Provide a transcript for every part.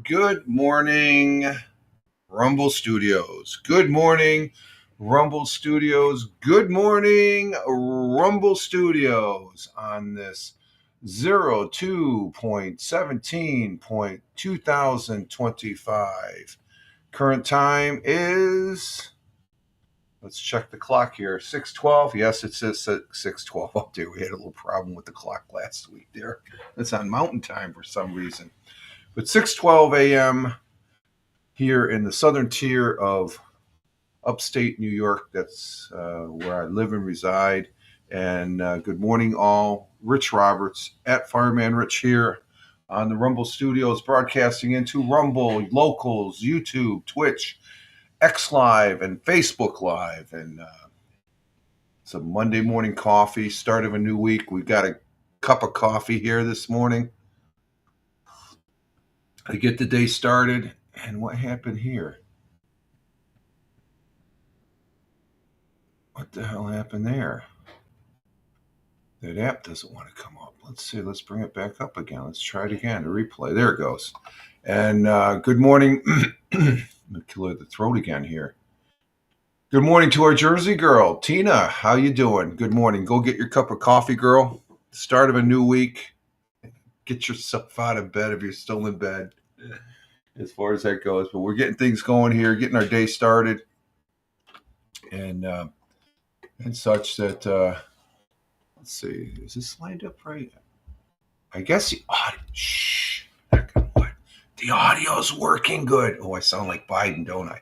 Good morning, Rumble Studios. Good morning, Rumble Studios. Good morning, Rumble Studios on this 02.17.2025. Current time is, let's check the clock here, 6:12. Yes, it says 6:12 up there. We had a little problem with the clock last week there. It's on Mountain Time for some reason. But 6:12 a.m. here in the southern tier of upstate New York. That's where I live and reside. And good morning, all. Rich Roberts at Fireman Rich here on the Rumble Studios, broadcasting into Rumble, Locals, YouTube, Twitch, X Live, and Facebook Live. And it's a Monday morning coffee, start of a new week. We got a cup of coffee here this morning to get the day started. And what happened here? What the hell happened there? That app doesn't want to come up. Let's see. Let's bring it back up again. Let's try it again. The replay. There it goes. And good morning. I'm gonna kill the throat again here. Good morning to our Jersey girl, Tina. How you doing? Good morning. Go get your cup of coffee, girl. Start of a new week. Get yourself out of bed if you're still in bed, as far as that goes. But we're getting things going here, getting our day started, and such that. Let's see. Is this lined up right? I guess the audio. Shh. What? The audio's working good. Oh, I sound like Biden, don't I?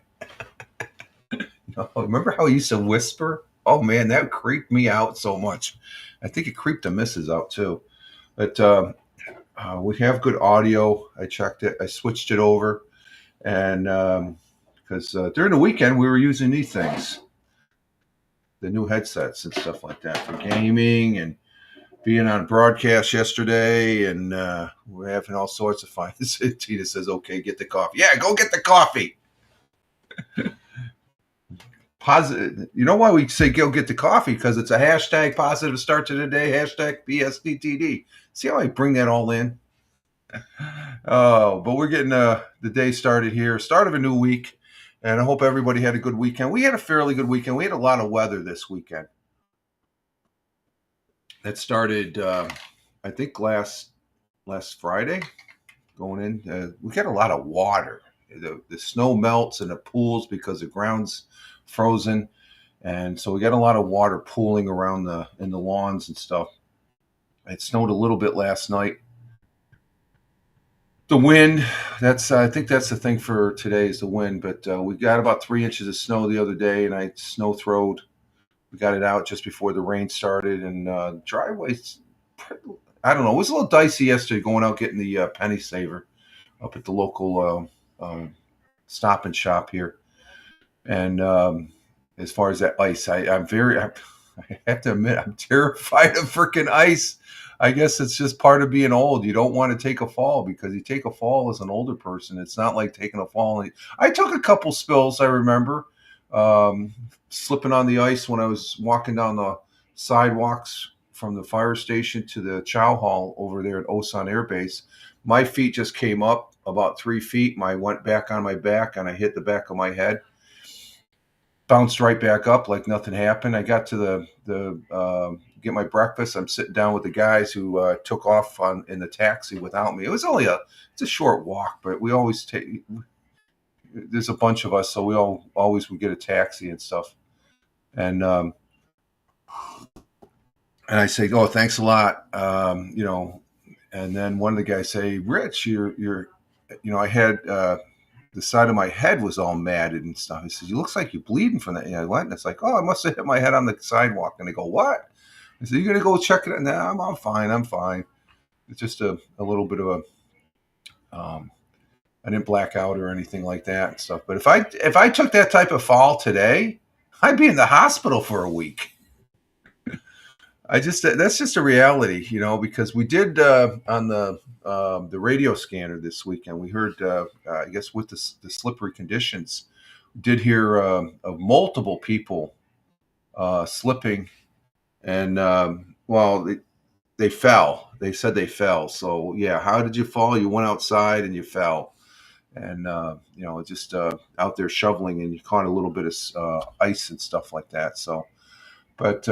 No, remember how he used to whisper? Oh man, that creeped me out so much. I think it creeped the missus out too. But we have good audio. I checked it. I switched it over, and because during the weekend we were using these things, the new headsets and stuff like that for gaming and being on broadcast yesterday, and we're having all sorts of fun. Tina says, okay, get the coffee. Yeah, go get the coffee. Positive. You know why we say go get the coffee? Because it's a hashtag positive start to the day, hashtag PSTTD. See how I bring that all in? Oh, but we're getting the day started here, start of a new week, and I hope everybody had a good weekend. We had a fairly good weekend. We had a lot of weather this weekend. That started, I think, last Friday. Going in, we got a lot of water. The snow melts in the pools because the ground's frozen, and so we got a lot of water pooling around in the lawns and stuff. It snowed a little bit last night. The wind, I think that's the thing for today is the wind. But we got about 3 inches of snow the other day, and I snow throwed. We got it out just before the rain started, and driveway's, I don't know. It was a little dicey yesterday going out getting the penny saver up at the local Stop and Shop here. And as far as that ice, I have to admit, I'm terrified of freaking ice. I guess it's just part of being old. You don't want to take a fall because you take a fall as an older person. It's not like taking a fall. I took a couple spills, I remember, slipping on the ice when I was walking down the sidewalks from the fire station to the chow hall over there at Osan Air Base. My feet just came up about 3 feet. I went back on my back and I hit the back of my head. Bounced right back up like nothing happened. I got to the get my breakfast. I'm sitting down with the guys who took off in the taxi without me. It was only it's a short walk, but we always take. There's a bunch of us, so we always would get a taxi and stuff. And I say, oh, thanks a lot. And then one of the guys say, Rich, you're I had. The side of my head was all matted and stuff. He says, "You looks like you're bleeding from that." And I went, and it's like, "Oh, I must have hit my head on the sidewalk." And they go, "What?" I said, "You gonna go check it out?" "No, I'm fine. I'm fine. It's just a little bit of I didn't black out or anything like that and stuff. But if I took that type of fall today, I'd be in the hospital for a week. That's just a reality, because we did on the radio scanner this weekend. We heard, I guess, with the slippery conditions, did hear of multiple people slipping, and they fell. They said they fell. So yeah, how did you fall? You went outside and you fell. and just out there shoveling, and you caught a little bit of ice and stuff like that. So, but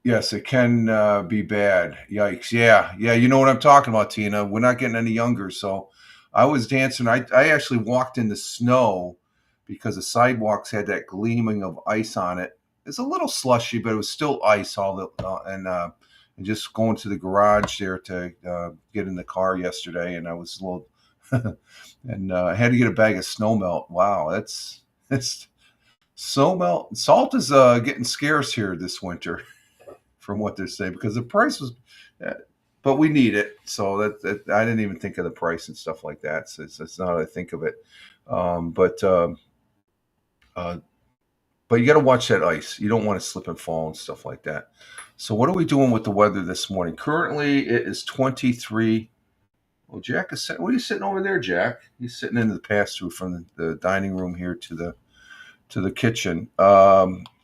yes, it can be bad. Yikes! Yeah, yeah. You know what I'm talking about, Tina. We're not getting any younger, so I was dancing. I actually walked in the snow because the sidewalks had that gleaming of ice on it. It's a little slushy, but it was still ice. All the and just going to the garage there to get in the car yesterday, and I was a little and I had to get a bag of snow melt. Wow, that's snow melt. Salt is getting scarce here this winter, from what they're saying, because the price was. But we need it, so that I didn't even think of the price and stuff like that. So it's not how I think of it. Um, but uh, uh, but you got to watch that ice. You don't want to slip and fall and stuff like that. So what are we doing with the weather this morning? Currently, it is 23. Well, Jack is sitting. What are you sitting over there, Jack? He's sitting in the pass through from the dining room here to the kitchen.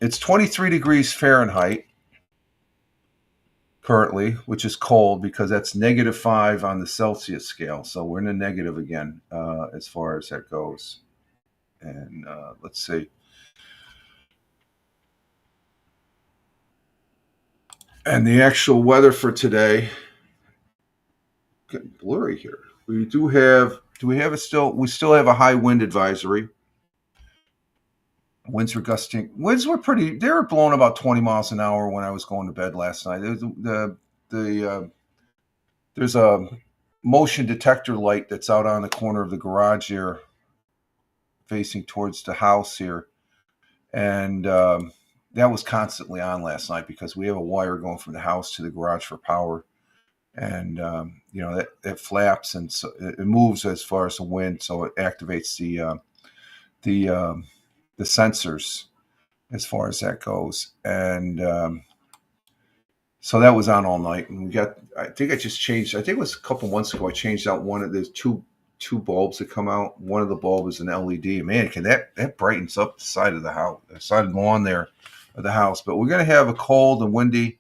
It's 23 degrees Fahrenheit currently, which is cold because that's -5 on the Celsius scale. So we're in the negative again as far as that goes. And let's see. And the actual weather for today, getting blurry here. We do have. Do we have a still? We still have a high wind advisory. Winds were gusting. Winds were pretty. They were blowing about 20 miles an hour when I was going to bed last night. There's a motion detector light that's out on the corner of the garage here, facing towards the house here, and that was constantly on last night because we have a wire going from the house to the garage for power, and that flaps, and so it moves as far as the wind, so it activates the the sensors as far as that goes, and so that was on all night. And we got, I think I just changed, I think it was a couple months ago, I changed out one of the two bulbs that come out. One of the bulbs is an LED. Man, can that brightens up the side of the house, the side of the lawn there of the house. But we're going to have a cold and windy.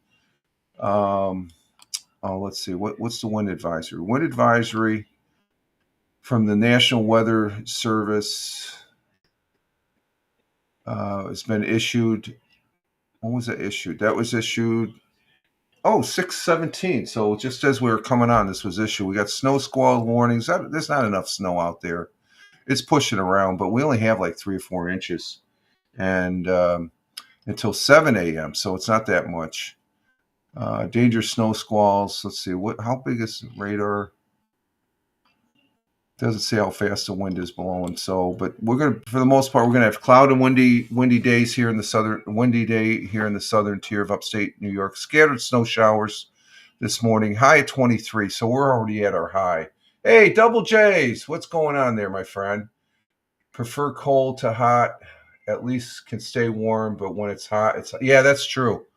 Let's see, what's the wind advisory? Wind advisory from the National Weather Service has been issued. When was it issued? That was issued 6/17. So just as we were coming on, this was issued. We got snow squall warnings. There's not enough snow out there. It's pushing around, but we only have like 3 or 4 inches, and until 7 a.m. So it's not that much. Dangerous snow squalls. Let's see, how big is the radar? Doesn't say how fast the wind is blowing. So, but we're gonna, for the most part, we're gonna have cloud and windy days here in the southern tier of upstate New York. Scattered snow showers this morning. High at 23. So we're already at our high. Hey, Double J's, what's going on there, my friend? Prefer cold to hot. At least can stay warm, but when it's hot, yeah, that's true.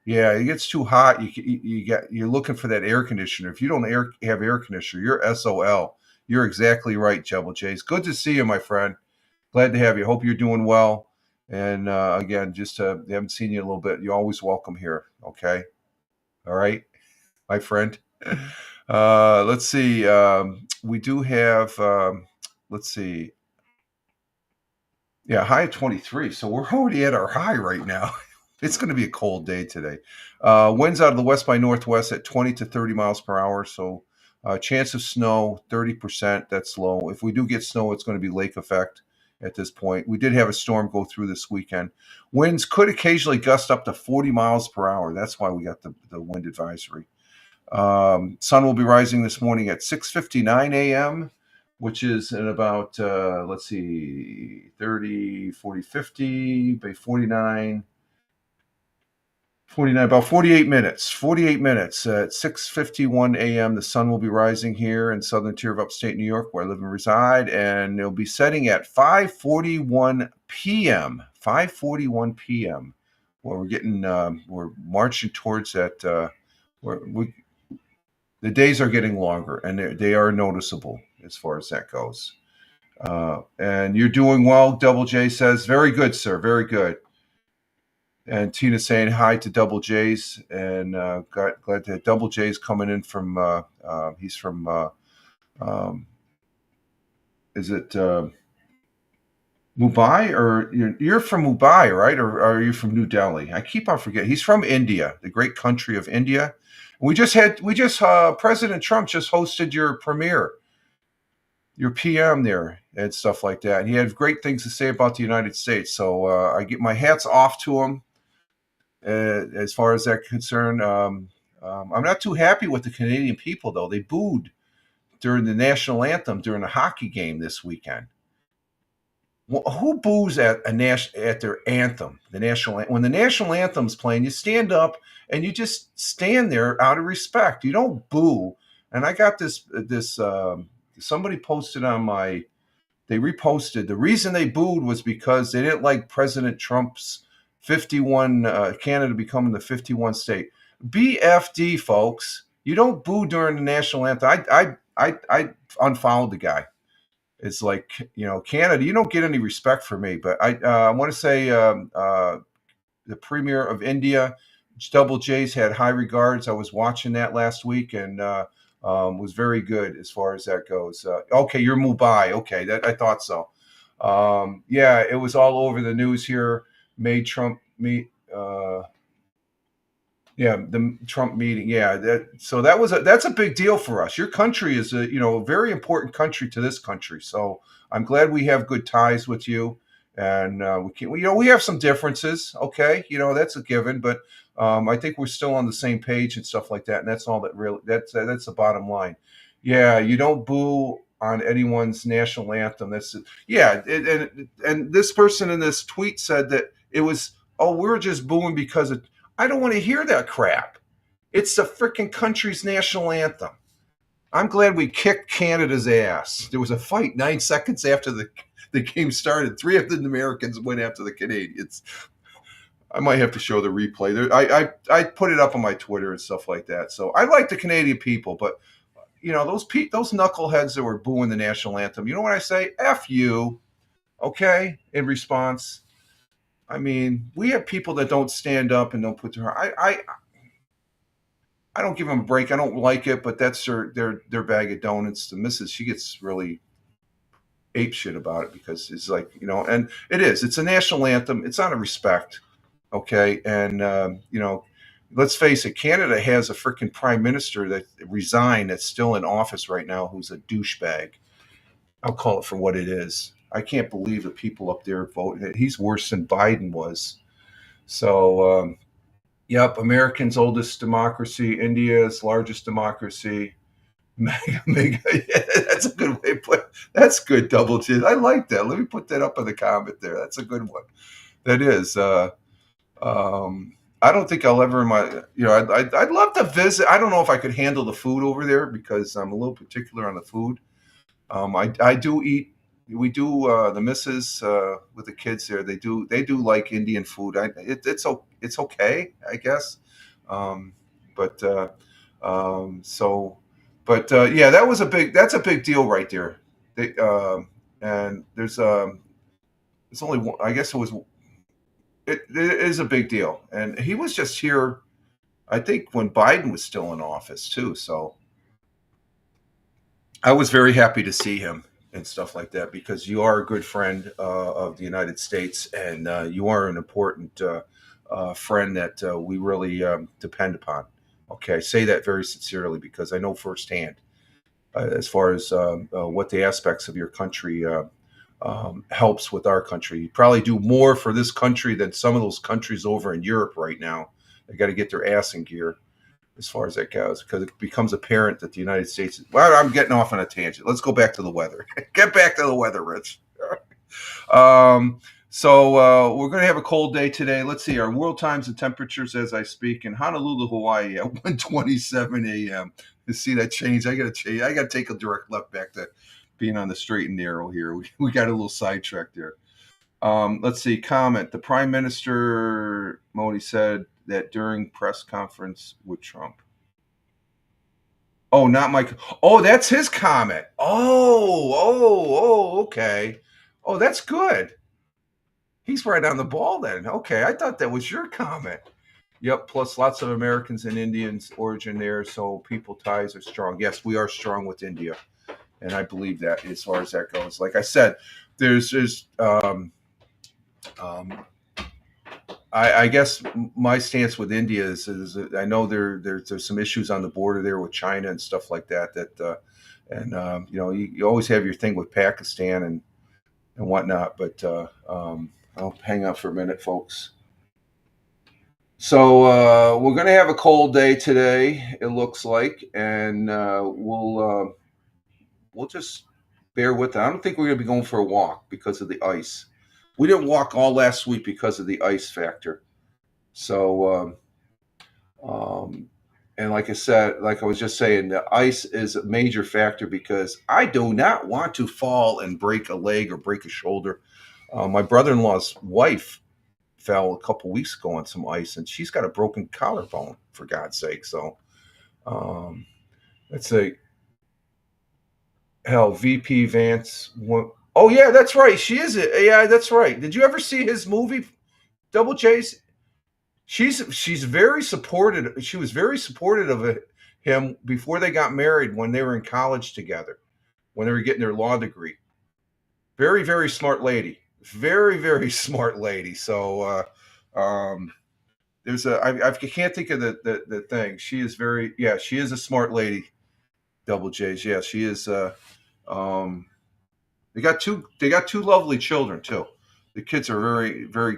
Yeah, it gets too hot. You're looking for that air conditioner. If you don't have air conditioner, you're SOL. You're exactly right, Jebel Chase. Good to see you, my friend. Glad to have you. Hope you're doing well. And again, just haven't seen you in a little bit. You're always welcome here. Okay, all right, my friend. Let's see. We do have. Let's see. Yeah, high at 23. So we're already at our high right now. It's going to be a cold day today. Winds out of the west by northwest at 20 to 30 miles per hour. So chance of snow, 30%. That's low. If we do get snow, it's going to be lake effect at this point. We did have a storm go through this weekend. Winds could occasionally gust up to 40 miles per hour. That's why we got the wind advisory. Sun will be rising this morning at 6:59 a.m., which is in about, let's see, 30, 40, 50, by 49, about 48 minutes. 48 minutes at 6:51 a.m. The sun will be rising here in southern tier of upstate New York, where I live and reside, and it'll be setting at 5:41 p.m. 5:41 p.m. Where we're marching towards that. The days are getting longer, and they are noticeable as far as that goes. And you're doing well, Double J says. Very good, sir. Very good. And Tina saying hi to Double J's, and glad to have Double J's coming in from. He's from is it Mumbai, or you're from Mumbai, right? Or are you from New Delhi? I keep on forgetting. He's from India, the great country of India. President Trump just hosted your premiere, your PM there, and stuff like that. And he had great things to say about the United States. So I get my hats off to him as far as that concerned. I'm not too happy with the Canadian people, though. They booed during the national anthem during a hockey game this weekend. Well, who boos at at their anthem? When the national anthem's playing, you stand up and you just stand there out of respect. You don't boo. And I got this. Somebody posted on my. They reposted. The reason they booed was because they didn't like President Trump's 51 Canada becoming the 51 state. BFD, folks. You don't boo during the national anthem. I unfollowed the guy. It's like, Canada, you don't get any respect for me. But I want to say the premier of India, Double J's, had high regards. I was watching that last week and was very good as far as that goes. Okay, you're Mumbai. Okay, that I thought so. Yeah, it was all over the news here. Made Trump meet. Yeah, the Trump meeting. Yeah, that's a big deal for us. Your country is a very important country to this country. So I'm glad we have good ties with you, and we have some differences. Okay, that's a given, but I think we're still on the same page and stuff like that. And that's all that really that's the bottom line. Yeah, you don't boo on anyone's national anthem. That's yeah, and this person in this tweet said that it was, oh, we're just booing because of. I don't want to hear that crap. It's the freaking country's national anthem. I'm glad we kicked Canada's ass. There was a fight 9 seconds after the game started. Three of the Americans went after the Canadians. I might have to show the replay. I put it up on my Twitter and stuff like that. So I like the Canadian people, but those knuckleheads that were booing the national anthem. You know what I say? F you. Okay. In response. I mean, we have people that don't stand up and don't put their. I don't give them a break. I don't like it, but that's their bag of donuts. The missus, she gets really ape shit about it because it's like, and it is. It's a national anthem. It's out of respect, okay. And let's face it, Canada has a freaking prime minister that resigned that's still in office right now, who's a douchebag. I'll call it for what it is. I can't believe the people up there voting. He's worse than Biden was. So, yep, America's oldest democracy, India's largest democracy. Mega, yeah, that's a good way to put it. That's good, Double G. I like that. Let me put that up in the comment there. That's a good one. That is. I don't think I'll ever in my, I'd love to visit. I don't know if I could handle the food over there because I'm a little particular on the food. I do eat. We do the missus with the kids there. They do like Indian food. It's okay, I guess. But yeah, that's a big deal right there. And there's it's only one. I guess it is a big deal. And he was just here, I think, when Biden was still in office too. So I was very happy to see him and stuff like that because you are a good friend of the United States, and you are an important friend that we really depend upon. Okay, I say that very sincerely because I know firsthand as far as what the aspects of your country helps with our country. You probably do more for this country than some of those countries over in Europe right now. They got to get their ass in gear as far as that goes, because it becomes apparent that the United States. Well, I'm getting off on a tangent. Let's go back to the weather. Get back to the weather, Rich. So we're going to have a cold day today. Let's see our world times and temperatures as I speak in Honolulu, Hawaii at 1:27 a.m. To see that change, I got to take a direct left back to being on the straight and narrow here. We got a little sidetracked there. Let's see. Comment. The Prime Minister Modi said that during press conference with Trump. Oh, not Mike. Oh, that's his comment. Oh, okay. Oh, that's good. He's right on the ball then. Okay, I thought that was your comment. Yep, plus lots of Americans and Indians origin there, so people ties are strong. Yes, we are strong with India. and I believe that as far as that goes. Like I said, there's I guess my stance with India is I know there's some issues on the border there with China and stuff like that. You always have your thing with Pakistan and whatnot. But I'll hang out for a minute, folks. So we're going to have a cold day today, it looks like, and we'll just bear with it. I don't think we're going to be going for a walk because of the ice. We didn't walk all last week because of the ice factor. So, and like I said, like I was just saying, the ice is a major factor because I do not want to fall and break a leg or break a shoulder. My brother-in-law's wife fell a couple weeks ago on some ice, and she's got a broken collarbone, for God's sake. So, let's say, hell, VP Vance. Oh yeah, that's right. She is it. Yeah, that's right. Did you ever see his movie, Double J's? She's very supportive. She was very supportive of him before they got married when they were in college together, when they were getting their law degree. Very, very smart lady. Very, very smart lady. So there's I can't think of the thing. She is she is a smart lady. Double J's. Yeah, she is. They got two lovely children too. The kids are very, very,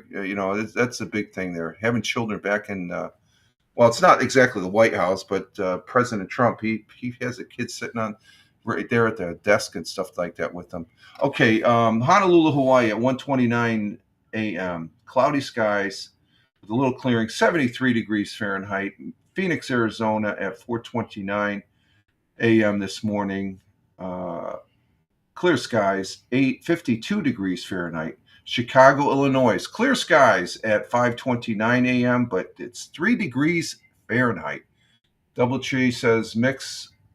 that's a big thing there. Having children back in, well, it's not exactly the White House, but President Trump, he has a kid sitting on right there at the desk and stuff like that with them. Okay, Honolulu, Hawaii at 1:29 a.m. Cloudy skies with a little clearing, 73 degrees Fahrenheit. Phoenix, Arizona at 4:29 a.m. this morning. Clear skies, 52 degrees Fahrenheit. Chicago, Illinois, clear skies at 5:29 a.m., but it's 3 degrees Fahrenheit. Doubletree says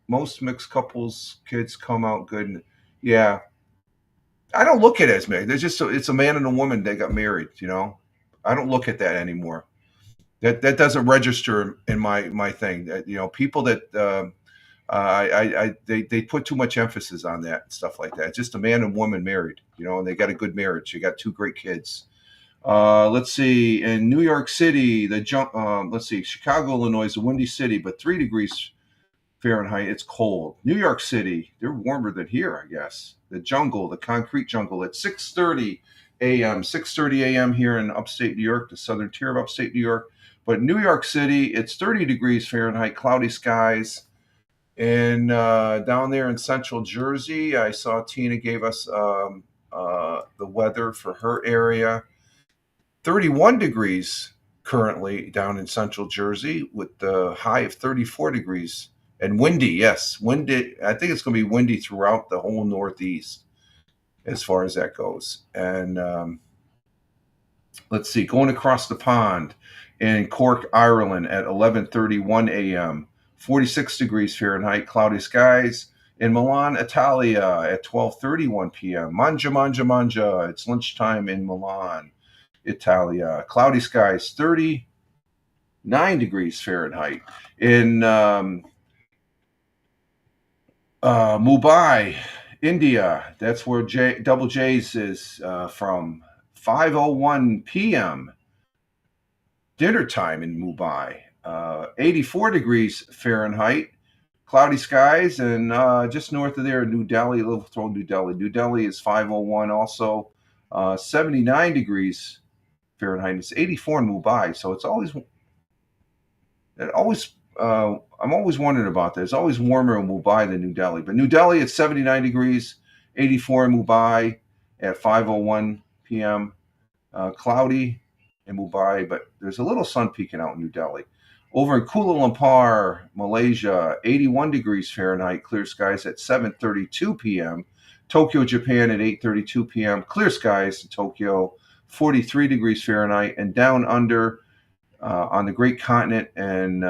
most mixed couples kids come out good. Yeah, I don't look at it as mixed. It's a man and a woman that got married. I don't look at that anymore. That doesn't register in my thing. People that they put too much emphasis on that and stuff like that. It's just a man and woman married, and they got a good marriage. They got 2 great kids. Let's see, in New York City, Chicago, Illinois, a windy city, but 3 degrees Fahrenheit. It's cold. New York City, they're warmer than here, I guess. The concrete jungle at 6:30 a.m. 6:30 a.m. here in upstate New York, the southern tier of upstate New York. But New York City, it's 30 degrees Fahrenheit, cloudy skies. And down there in central Jersey, I saw Tina gave us the weather for her area. 31 degrees currently down in central Jersey with the high of 34 degrees. And windy, yes. Windy. I think it's going to be windy throughout the whole Northeast as far as that goes. And let's see, going across the pond in Cork, Ireland at 11:31 a.m. 46 degrees Fahrenheit, cloudy skies. In Milan, Italia at 12:31 p.m. Mangia. It's lunchtime in Milan, Italia. Cloudy skies, 39 degrees Fahrenheit. In Mumbai, India, that's where Double J's is from. 5:01 p.m. dinner time in Mumbai. 84 degrees Fahrenheit, cloudy skies, and just north of there, New Delhi. We'll throw New Delhi. New Delhi is 5:01 also. 79 degrees Fahrenheit. It's 84 in Mumbai, so I'm always wondering about that. It's always warmer in Mumbai than New Delhi. But New Delhi, it's 79 degrees, 84 in Mumbai at 5:01 p.m. Cloudy in Mumbai, but there's a little sun peeking out in New Delhi. Over in Kuala Lumpur, Malaysia, 81 degrees Fahrenheit, clear skies at 7:32 p.m. Tokyo, Japan at 8:32 p.m. Clear skies in Tokyo, 43 degrees Fahrenheit. And down under on the great continent and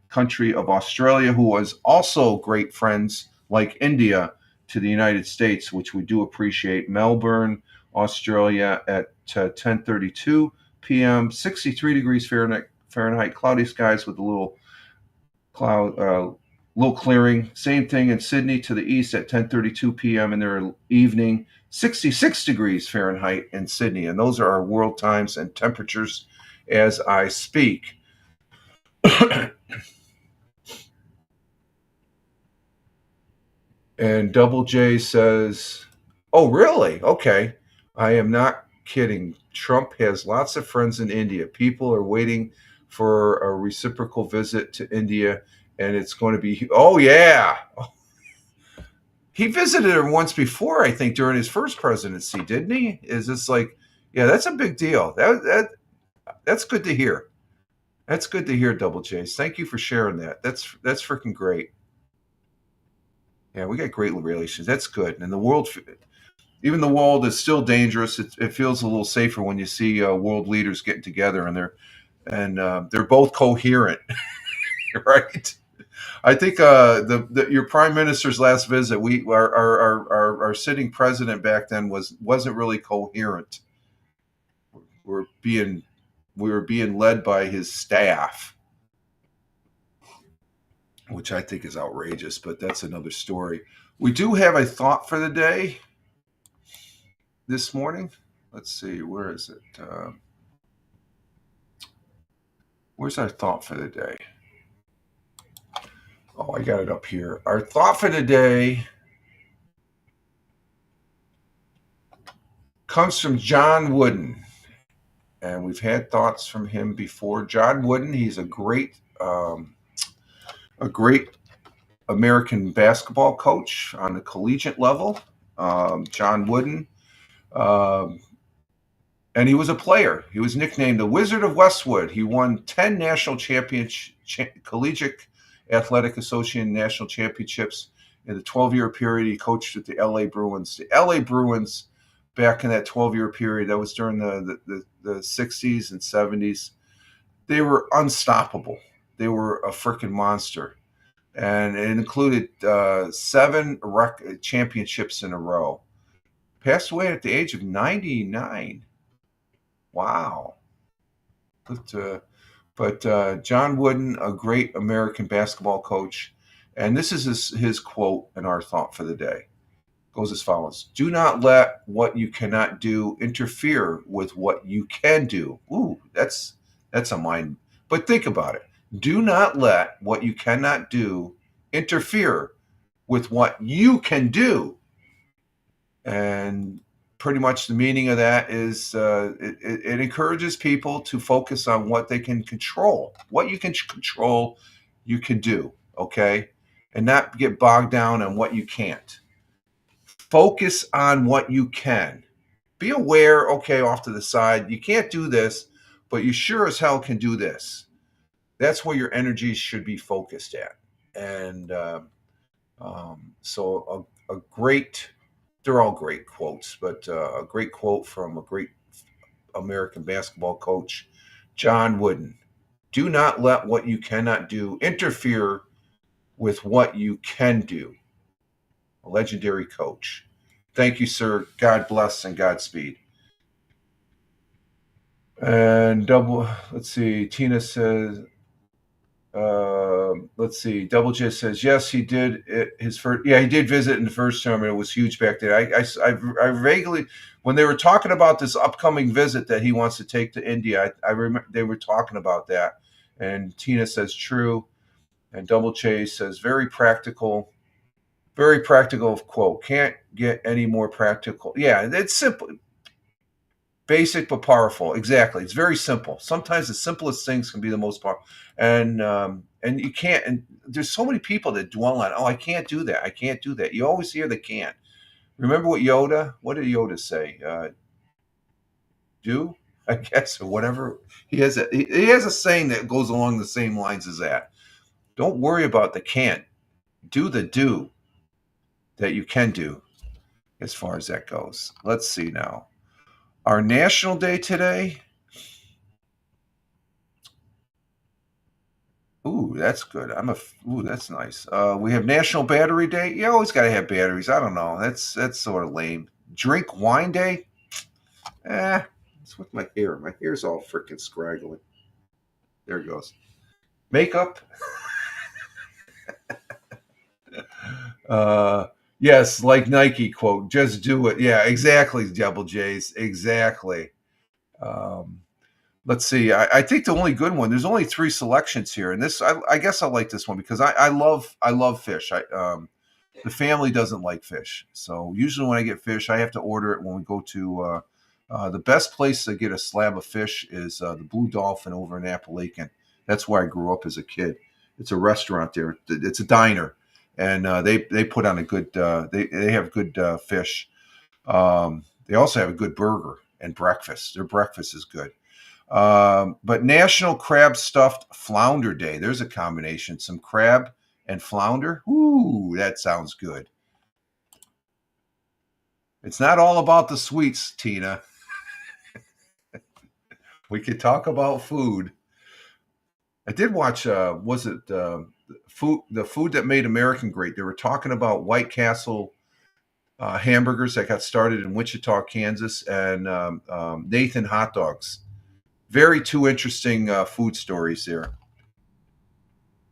country of Australia, who was also great friends like India to the United States, which we do appreciate. Melbourne, Australia at 10:32 p.m. 63 degrees Fahrenheit, cloudy skies with a little cloud, Little clearing. Same thing in Sydney to the east at 10:32 p.m. in their evening. 66 degrees Fahrenheit in Sydney, and those are our world times and temperatures as I speak. And Double J says, "Oh, really? Okay. I am not kidding. Trump has lots of friends in India. People are waiting for a reciprocal visit to India, and it's going to be, oh, yeah. He visited her once before, I think, during his first presidency, didn't he? Is this like, yeah, that's a big deal. That's good to hear. That's good to hear, Double J's. Thank you for sharing that. That's freaking great. Yeah, we got great relations. That's good. And the world, even the world is still dangerous. It feels a little safer when you see world leaders getting together and they're both coherent, right? I think your prime minister's last visit, our sitting president back then wasn't really coherent. We're being we were being led by his staff, which I think is outrageous, but that's another story. We do have a thought for the day this morning. Let's see, where is it? Where's our thought for the day? Oh, I got it up here. Our thought for the day comes from John Wooden, and we've had thoughts from him before. John Wooden, he's a great American basketball coach on the collegiate level. John Wooden, um, and he was a player. He was nicknamed the Wizard of Westwood. He won 10 national collegiate athletic association national championships in the 12-year period he coached with the LA Bruins. The LA Bruins, back in that 12-year period, that was during the 60s and 70s, they were unstoppable. They were a freaking monster. And it included 7 championships in a row. Passed away at the age of 99. Wow. But John Wooden, a great American basketball coach. And this is his quote and our thought for the day. It goes as follows: "Do not let what you cannot do interfere with what you can do." Ooh, that's a mind. But think about it. Do not let what you cannot do interfere with what you can do. And pretty much the meaning of that is it encourages people to focus on what they can control. What you can control, you can do, okay? And not get bogged down on what you can't. Focus on what you can. Be aware, okay, off to the side, you can't do this, but you sure as hell can do this. That's where your energies should be focused at. And so a great, they're all great quotes, but a great quote from a great American basketball coach, John Wooden: "Do not let what you cannot do interfere with what you can do." A legendary coach. Thank you, sir. God bless and Godspeed. And let's see, Tina says, let's see. Double J says, yes, he did his first. Yeah, he did visit in the first term, and it was huge back then. I vaguely, when they were talking about this upcoming visit that he wants to take to India, I remember they were talking about that. And Tina says, true. And Double J says, very practical quote. Can't get any more practical. Yeah, it's simple. Basic but powerful. Exactly. It's very simple. Sometimes the simplest things can be the most powerful. And you can't. And there's so many people that dwell on, oh, I can't do that. I can't do that. You always hear the can't. Remember what did Yoda say? Do, I guess, or whatever. He has a saying that goes along the same lines as that. Don't worry about the can't. Do the do that you can do, as far as that goes. Let's see now. Our national day today. Ooh, that's good. Ooh, that's nice. We have National Battery Day. You always got to have batteries. I don't know. That's sort of lame. Drink Wine Day. It's with my hair. My hair's all freaking scraggly. There it goes. Makeup. Uh, yes, like Nike quote, just do it. Yeah, exactly, Double J's. Exactly. Um, let's see. I think the only good one. There's only 3 selections here, and this I guess I like this one because I love fish. The family doesn't like fish, so usually when I get fish, I have to order it when we go to. The best place to get a slab of fish is the Blue Dolphin over in Appalachian. That's where I grew up as a kid. It's a restaurant there. It's a diner, and they put on a good. They have good fish. They also have a good burger and breakfast. Their breakfast is good. But National Crab Stuffed Flounder Day. There's a combination. Some crab and flounder. Ooh, that sounds good. It's not all about the sweets, Tina. We could talk about food. I did watch. Was it food? The food that made American great. They were talking about White Castle hamburgers that got started in Wichita, Kansas, and Nathan hot dogs. Very two interesting food stories there.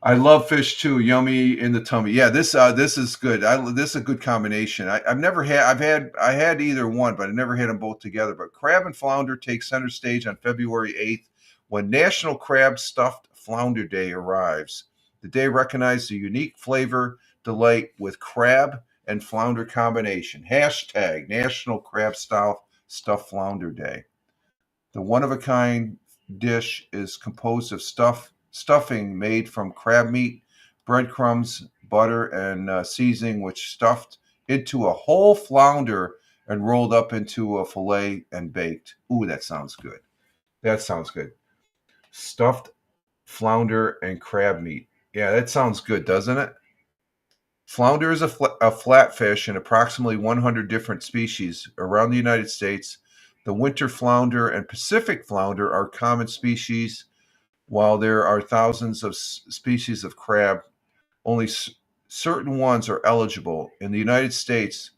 I love fish too. Yummy in the tummy. Yeah, this is good. This is a good combination. I've never had. I had either one, but I never had them both together. But crab and flounder take center stage on February 8th when National Crab Stuffed Flounder Day arrives. The day recognizes the unique flavor delight with crab and flounder combination. Hashtag National Crab Stuffed Flounder Day. The one-of-a-kind dish is composed of stuffing made from crab meat, breadcrumbs, butter, and seasoning, which stuffed into a whole flounder and rolled up into a fillet and baked. Ooh, that sounds good. That sounds good. Stuffed flounder and crab meat. Yeah, that sounds good, doesn't it? Flounder is a flatfish in approximately 100 different species around the United States. The winter flounder and Pacific flounder are common species, while there are thousands of species of crab. Only certain ones are eligible. In the United States,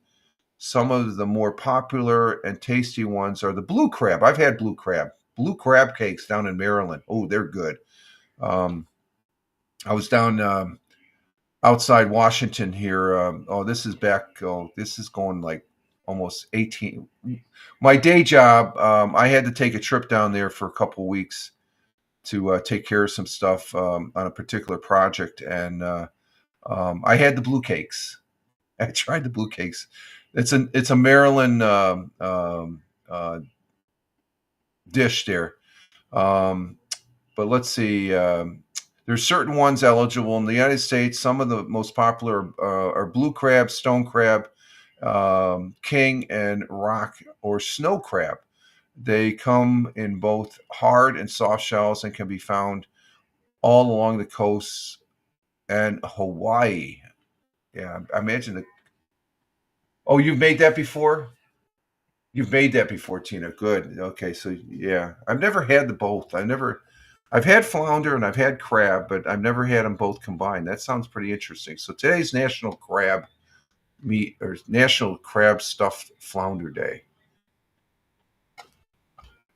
some of the more popular and tasty ones are the blue crab. I've had blue crab cakes down in Maryland. Oh, they're good. Um, I was down outside Washington here. This is back. Oh, this is going like almost 18. My day job, I had to take a trip down there for a couple weeks to take care of some stuff on a particular project, and I had the blue cakes. I tried the blue cakes. It's a Maryland dish there. Um, but let's see. There's certain ones eligible in the United States. Some of the most popular are blue crab, stone crab, king, and rock or snow crab. They come in both hard and soft shells and can be found all along the coasts and Hawaii. Yeah, I imagine that. Oh, you've made that before? You've made that before, Tina. Good. Okay, so yeah, I've never had the both. I've had flounder and I've had crab, but I've never had them both combined. That sounds pretty interesting. So today's National Crab Meat or National Crab Stuffed Flounder Day.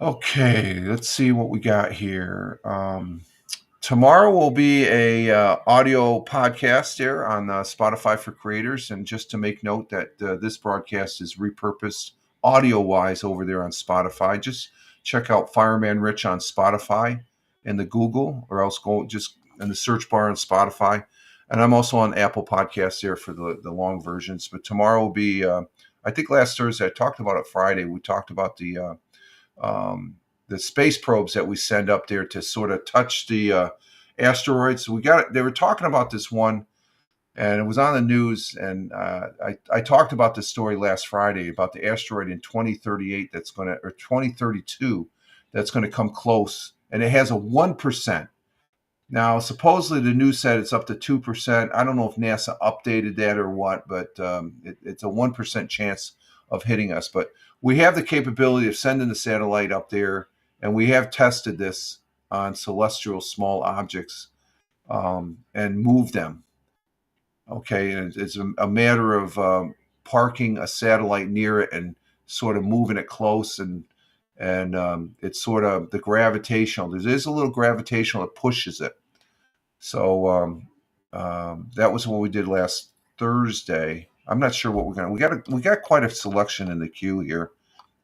Okay, let's see what we got here. Tomorrow will be a audio podcast there on Spotify for Creators, and just to make note that this broadcast is repurposed audio wise over there on Spotify. Just check out Fireman Rich on Spotify in the Google, or else go just in the search bar on Spotify. And I'm also on Apple Podcasts there for the long versions. But tomorrow will be, I think last Thursday I talked about it. Friday we talked about the space probes that we send up there to sort of touch the asteroids. They were talking about this one, and it was on the news. And I talked about this story last Friday about the asteroid in 2038 or 2032 that's going to come close, and it has a 1%. Now, supposedly the news said it's up to 2%. I don't know if NASA updated that or what, but it's a 1% chance of hitting us. But we have the capability of sending the satellite up there, and we have tested this on celestial small objects and moved them. Okay, and it's a matter of parking a satellite near it and sort of moving it close, and it's sort of the gravitational. There is a little gravitational that pushes it. So that was what we did last Thursday. I'm not sure what we got quite a selection in the queue here.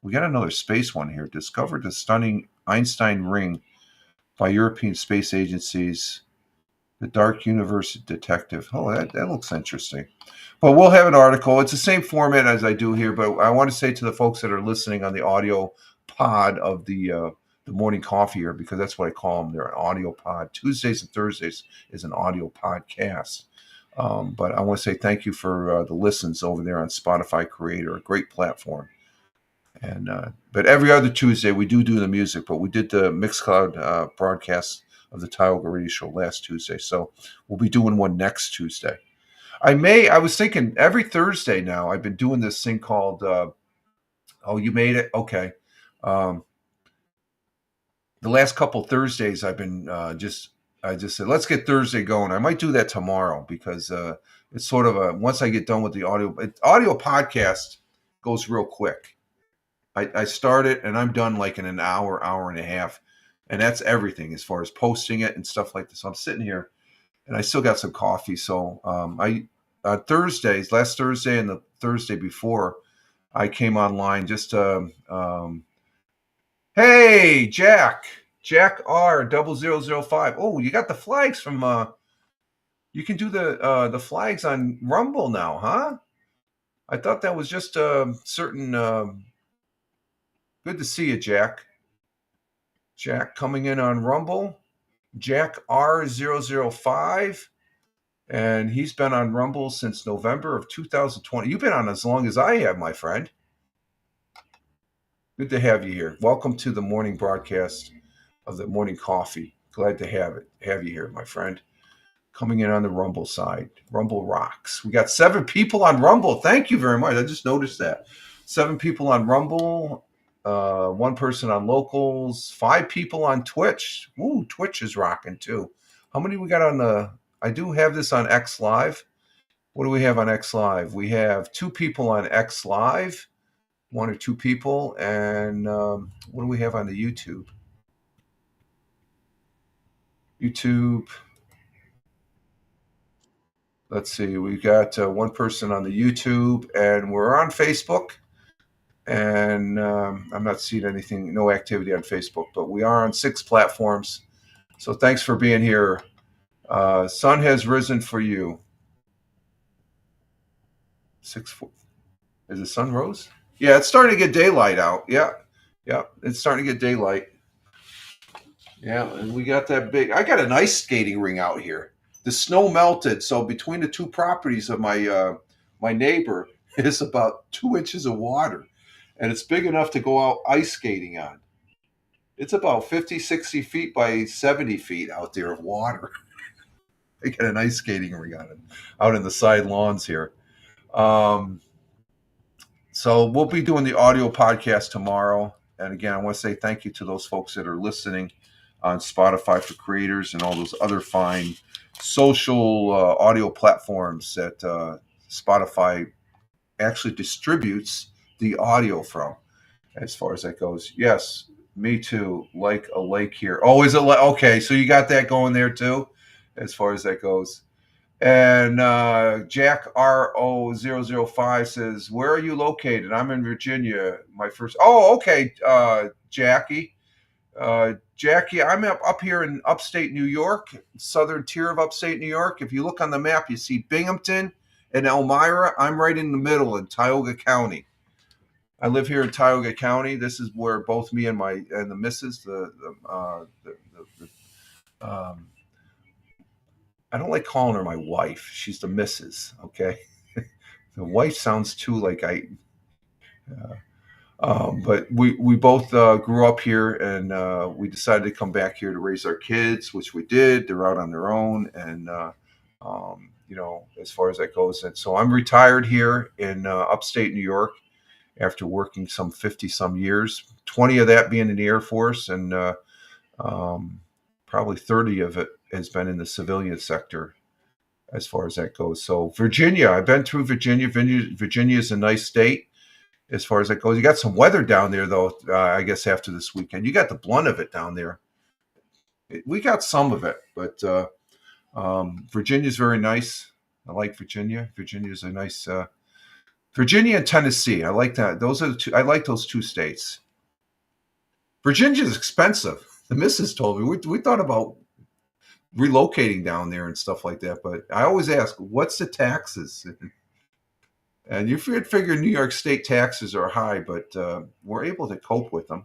We got another space one here. Discovered the stunning Einstein ring by European space agencies. The Dark Universe Detective. Oh, that looks interesting. But we'll have an article. It's the same format as I do here, but I want to say to the folks that are listening on the audio pod of the morning coffee here, because that's what I call them. They're an audio pod. Tuesdays and Thursdays is an audio podcast. But I want to say thank you for the listens over there on Spotify Creator, a great platform. And but every other Tuesday we do the music, but we did the Mixcloud broadcast of the Tioga Radio Show last Tuesday, so we'll be doing one next Tuesday. I was thinking every Thursday now. I've been doing this thing called "Oh, you made it." Okay. The last couple Thursdays I've been I just said let's get Thursday going. I might do that tomorrow because it's sort of a once I get done with the audio podcast goes real quick. I start it and I'm done like in an hour, hour and a half. And that's everything as far as posting it and stuff like this. So I'm sitting here and I still got some coffee. So Thursdays, last Thursday and the Thursday before, I came online just hey, Jack R0005. Oh, you got the flags from you can do the flags on Rumble now, huh? I thought that was just certain good to see you, Jack. Jack coming in on Rumble. Jack R005. And he's been on Rumble since November of 2020. You've been on as long as I have, my friend. Good to have you here. Welcome to the morning broadcast of the morning coffee. Glad to have you here, my friend. Coming in on the Rumble side. Rumble rocks. We got 7 people on Rumble. Thank you very much. I just noticed that. 7 people on Rumble. 1 person on Locals. 5 people on Twitch. Ooh, Twitch is rocking too. How many we got on the... I do have this on X Live. What do we have on X Live? We have 2 people on X Live. 1 or 2 people. And what do we have on the YouTube? YouTube... Let's see, we've got 1 person on the YouTube, and we're on Facebook. And I'm not seeing anything, no activity on Facebook, but we are on 6 platforms. So thanks for being here. Sun has risen for you. 6-4. Is the sun rose? Yeah, it's starting to get daylight out. Yeah, it's starting to get daylight. Yeah, and we got that big. I got an ice skating ring out here. The snow melted, so between the 2 properties of my my neighbor is about 2 inches of water, and it's big enough to go out ice skating on. It's about 50, 60 feet by 70 feet out there of water. I got an ice skating ring on it out in the side lawns here. So we'll be doing the audio podcast tomorrow, and again, I want to say thank you to those folks that are listening on Spotify for Creators and all those other fine social audio platforms that Spotify actually distributes the audio from, as far as that goes. Yes, me too. Like a lake here. Oh, is it like? Okay, so you got that going there too, as far as that goes. And Jack RO005 says, "Where are you located?" I'm in Virginia. My first. Oh, okay, Jackie. Jackie, I'm up here in upstate New York, southern tier of upstate New York. If you look on the map, you see Binghamton and Elmira. I'm right in the middle in Tioga County. I live here in Tioga County. This is where both me and the missus, I don't like calling her my wife. She's the missus, okay? The wife sounds too like but we both grew up here, and we decided to come back here to raise our kids, which we did. They're out on their own, and as far as that goes. And so I'm retired here in upstate New York after working some 50-some years, 20 of that being in the Air Force, and probably 30 of it has been in the civilian sector as far as that goes. So Virginia, I've been through Virginia. Virginia is a nice state. As far as that goes, you got some weather down there, though. I guess after this weekend, you got the blunt of it down there. We got some of it, but Virginia's very nice. I like Virginia. Virginia's a nice Virginia and Tennessee. I like that. Those are the two. I like those two states. Virginia's expensive. The missus told me we thought about relocating down there and stuff like that. But I always ask, what's the taxes? And you figure New York State taxes are high, but we're able to cope with them.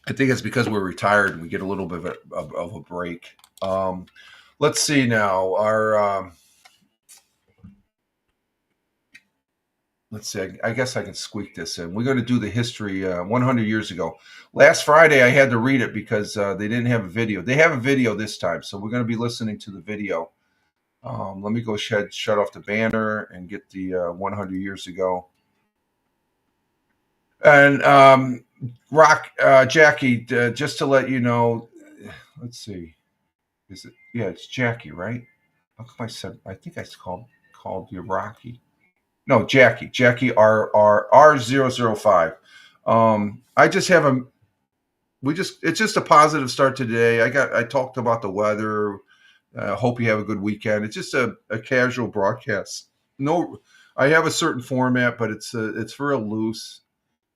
I think it's because we're retired and we get a little bit of a break. Let's see now. Let's see. I guess I can squeak this in. We're going to do the history 100 years ago. Last Friday, I had to read it because they didn't have a video. They have a video this time, so we're going to be listening to the video. Let me go shut off the banner and get the 100 years ago. And Jackie, just to let you know, let's see. Is it? Yeah, it's Jackie, right? How come I think I called you Rocky. No, Jackie R005. I just have it's just a positive start to today. I talked about the weather. Hope you have a good weekend. It's just a casual broadcast. No, I have a certain format, but it's real loose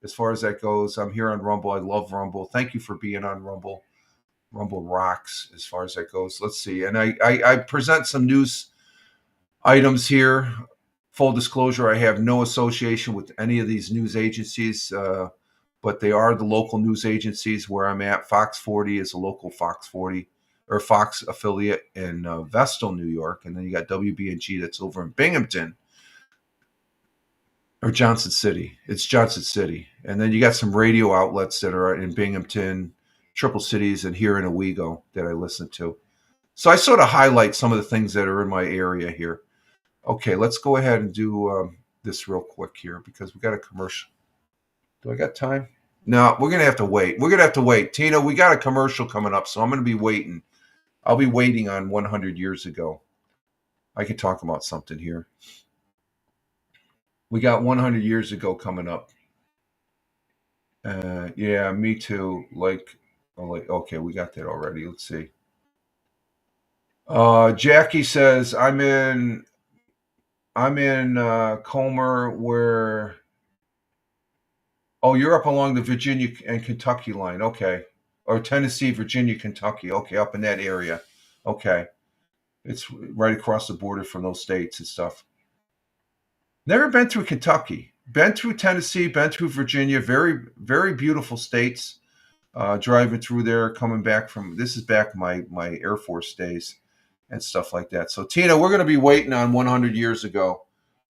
as far as that goes. I'm here on Rumble. I love Rumble. Thank you for being on Rumble. Rumble rocks as far as that goes. Let's see. And I present some news items here. Full disclosure, I have no association with any of these news agencies, but they are the local news agencies where I'm at. Fox 40 is a local Fox 40 or Fox affiliate in Vestal, New York. And then you got WBNG that's over in Binghamton or Johnson City. It's Johnson City. And then you got some radio outlets that are in Binghamton, Triple Cities, and here in Owego that I listen to. So I sort of highlight some of the things that are in my area here. Okay, let's go ahead and do this real quick here because we got a commercial. Do I got time? No, we're going to have to wait. We're going to have to wait. Tina, we got a commercial coming up, so I'm going to be waiting. I'll be waiting on 100 years ago. I can talk about something here. We got 100 years ago coming up. Yeah, me too. Okay, we got that already. Let's see. Jackie says, I'm in Comer where. Oh, you're up along the Virginia and Kentucky line. Okay. Or Tennessee, Virginia, Kentucky. Okay, up in that area. Okay. It's right across the border from those states and stuff. Never been through Kentucky. Been through Tennessee, been through Virginia. Very, very beautiful states. Driving through there, coming back this is back my Air Force days and stuff like that. So, Tina, we're going to be waiting on 100 years ago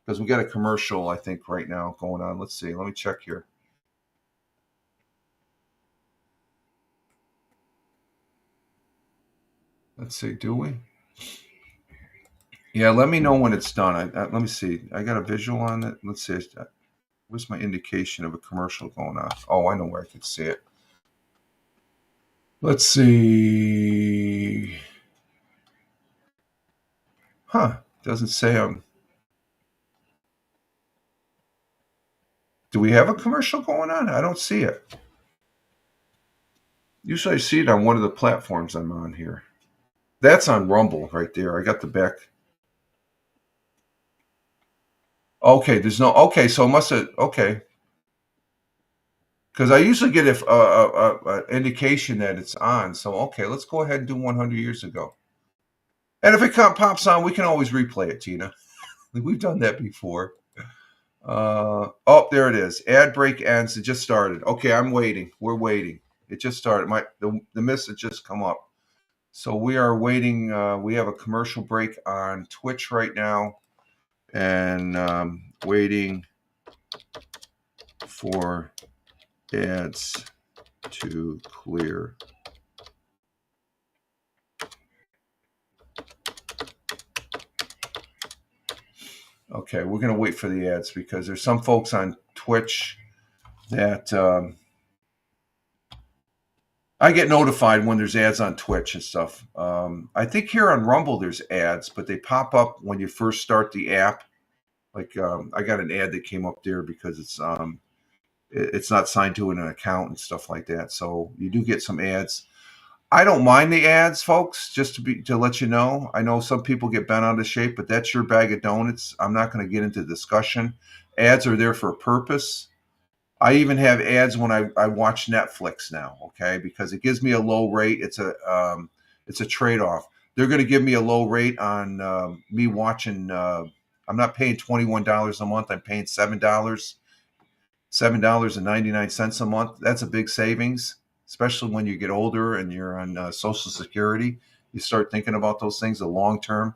because we got a commercial, I think, right now going on. Let's see. Let me check here. Let's see. Do we? Yeah, let me know when it's done. Let me see. I got a visual on it. Let's see. Where's my indication of a commercial going on? Oh, I know where I can see it. Let's see. Doesn't say do we have a commercial going on? I don't see it. Usually I see it on one of the platforms I'm on here. That's on Rumble right there. I got the back. Okay, there's no. Okay, so it must have. Okay. Because I usually get an indication that it's on. So, okay, let's go ahead and do 100 years ago. And if it pops on, we can always replay it, Tina. We've done that before. Oh, there it is. Ad break ends. It just started. Okay, I'm waiting. We're waiting. It just started. The message just come up. So we are waiting. We have a commercial break on Twitch right now. And waiting for ads to clear. Okay, we're going to wait for the ads because there's some folks on Twitch that I get notified when there's ads on Twitch and stuff. I think here on Rumble there's ads, but they pop up when you first start the app. Like I got an ad that came up there because it's not signed to an account and stuff like that. So you do get some ads. I don't mind the ads, folks. Just to let you know, I know some people get bent out of shape, but that's your bag of donuts. I'm not going to get into discussion. Ads are there for a purpose. I even have ads when I watch Netflix now, okay, because it gives me a low rate. It's a trade off. They're going to give me a low rate on me watching. I'm not paying $21 a month. I'm paying $7.99 a month. That's a big savings, especially when you get older and you're on Social Security. You start thinking about those things the long term.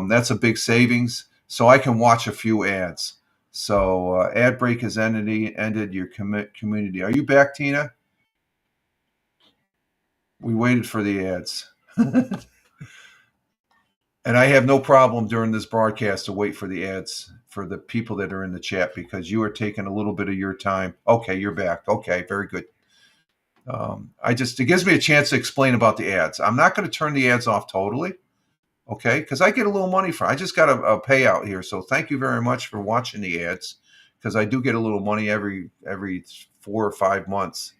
That's a big savings. So I can watch a few ads. So ad break has ended your community. Are you back, Tina? We waited for the ads. And I have no problem during this broadcast to wait for the ads for the people that are in the chat because you are taking a little bit of your time. Okay, you're back. Okay, very good. It gives me a chance to explain about the ads. I'm not going to turn the ads off totally, okay? Because I get a little money I just got a payout here. So thank you very much for watching the ads because I do get a little money every 4 or 5 months.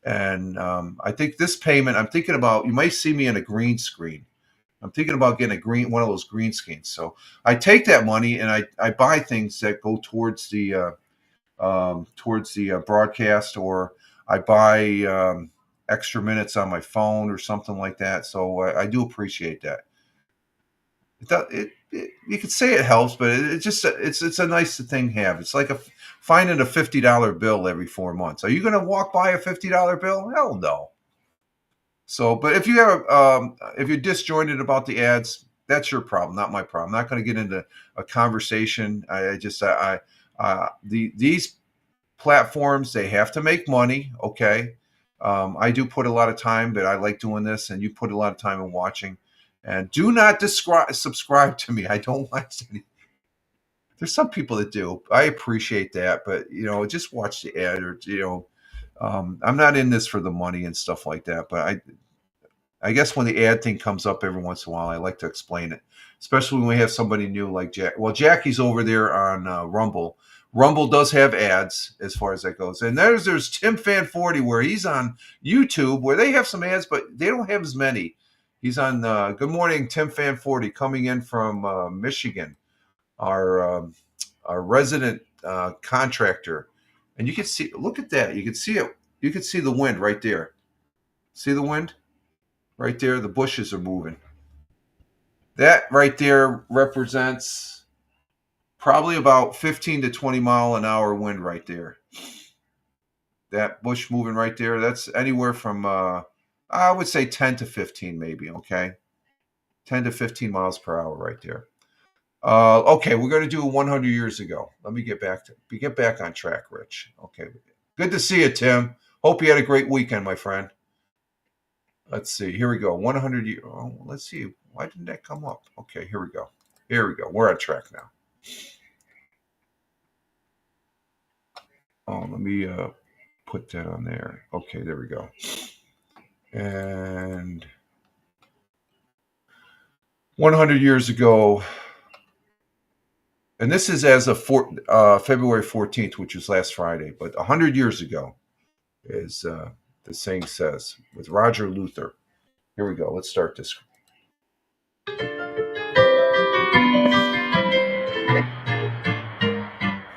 And I think this payment, I'm thinking about, you might see me in a green screen. I'm thinking about getting one of those green screens. So I take that money and I buy things that go towards the broadcast, or I buy extra minutes on my phone or something like that. So I do appreciate that. You could say it helps, but it's a nice thing to have. It's like finding a $50 bill every 4 months. Are you going to walk by a $50 bill? Hell no. So, but if you're disjointed about the ads, that's your problem, not my problem. I'm not going to get into a conversation. These platforms, they have to make money. Okay. I do put a lot of time, but I like doing this, and you put a lot of time in watching. And do not subscribe to me. I don't watch any. There's some people that do. I appreciate that, but just watch the ad, or I'm not in this for the money and stuff like that. But I guess when the ad thing comes up every once in a while, I like to explain it, especially when we have somebody new like Jack. Well, Jackie's over there on Rumble. Rumble does have ads as far as that goes. And there's Tim Fan 40 where he's on YouTube where they have some ads, but they don't have as many. He's on Good Morning Tim Fan 40 coming in from Michigan, our resident contractor. And you can see, look at that. You can see it. You can see the wind right there. See the wind? Right there, the bushes are moving. That right there represents probably about 15 to 20 mile an hour wind right there. That bush moving right there, that's anywhere from, I would say 10 to 15 maybe, okay? 10 to 15 miles per hour right there. Okay, we're going to do 100 years ago. Let me get back on track, Rich. Okay, good to see you, Tim. Hope you had a great weekend, my friend. Let's see. Here we go. 100 years. Oh, let's see. Why didn't that come up? Okay, here we go. We're on track now. Oh, let me put that on there. Okay, there we go. And 100 years ago, and this is as of February 14th, which was last Friday, but 100 years ago, as the saying says, with Roger Luther. Here we go. Let's start this.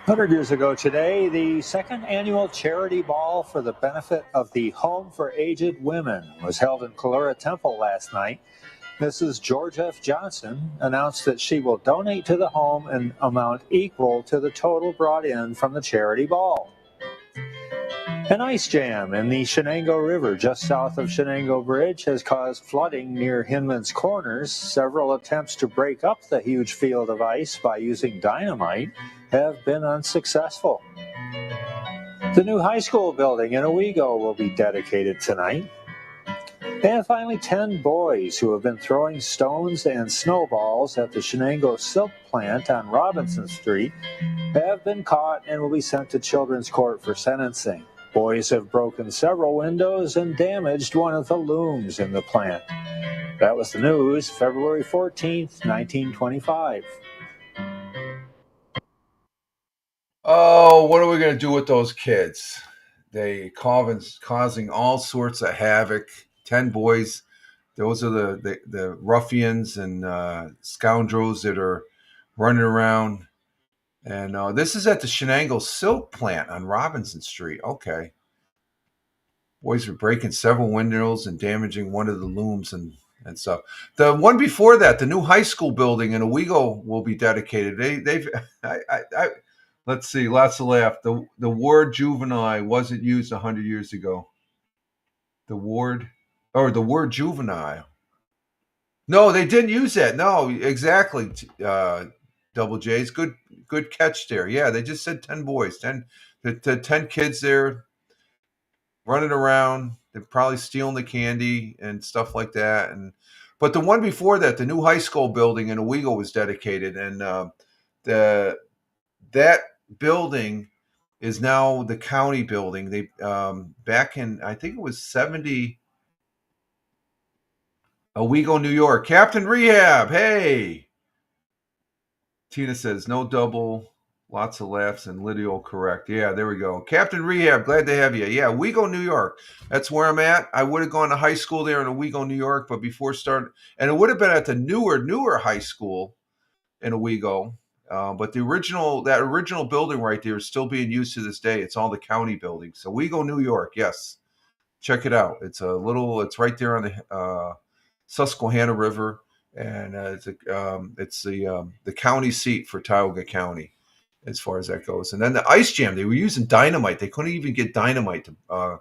100 years ago today, the second annual charity ball for the benefit of the Home for Aged Women was held in Calura Temple last night. Mrs. George F. Johnson announced that she will donate to the home an amount equal to the total brought in from the charity ball. An ice jam in the Shenango River just south of Shenango Bridge has caused flooding near Hinman's Corners. Several attempts to break up the huge field of ice by using dynamite have been unsuccessful. The new high school building in Owego will be dedicated tonight. And finally, 10 boys who have been throwing stones and snowballs at the Shenango Silk Plant on Robinson Street have been caught and will be sent to Children's Court for sentencing. Boys have broken several windows and damaged one of the looms in the plant. That was the news, February 14th, 1925. Oh, what are we going to do with those kids? They causing all sorts of havoc 10 boys. Those are the ruffians and scoundrels that are running around. And this is at the Shenango Silk Plant on Robinson Street. Okay. Boys were breaking several windows and damaging one of the looms and stuff. The one before that, the new high school building in Owego will be dedicated. They've I let's see, lots of laugh. The word juvenile wasn't used 100 years ago. The word juvenile. No, they didn't use that. No, exactly. Double J's. Good catch there. Yeah, they just said 10 boys, 10 kids there running around. They're probably stealing the candy and stuff like that. But the one before that, the new high school building in Owego was dedicated, and the that building is now the county building. They back in, I think it was 70, Owego, New York. Captain Rehab. Hey, Tina says no double. Lots of laughs and Lydio correct. Yeah, there we go. Captain Rehab, glad to have you. Yeah, Owego, New York. That's where I'm at. I would have gone to high school there in Owego, New York, but before starting, and it would have been at the newer high school in Owego. But that original building right there is still being used to this day. It's all the county buildings. So Owego, New York. Yes, check it out. It's it's right there on the Susquehanna River, and it's the county seat for Tioga County, as far as that goes. And then the ice jam, they were using dynamite. They couldn't even get dynamite. The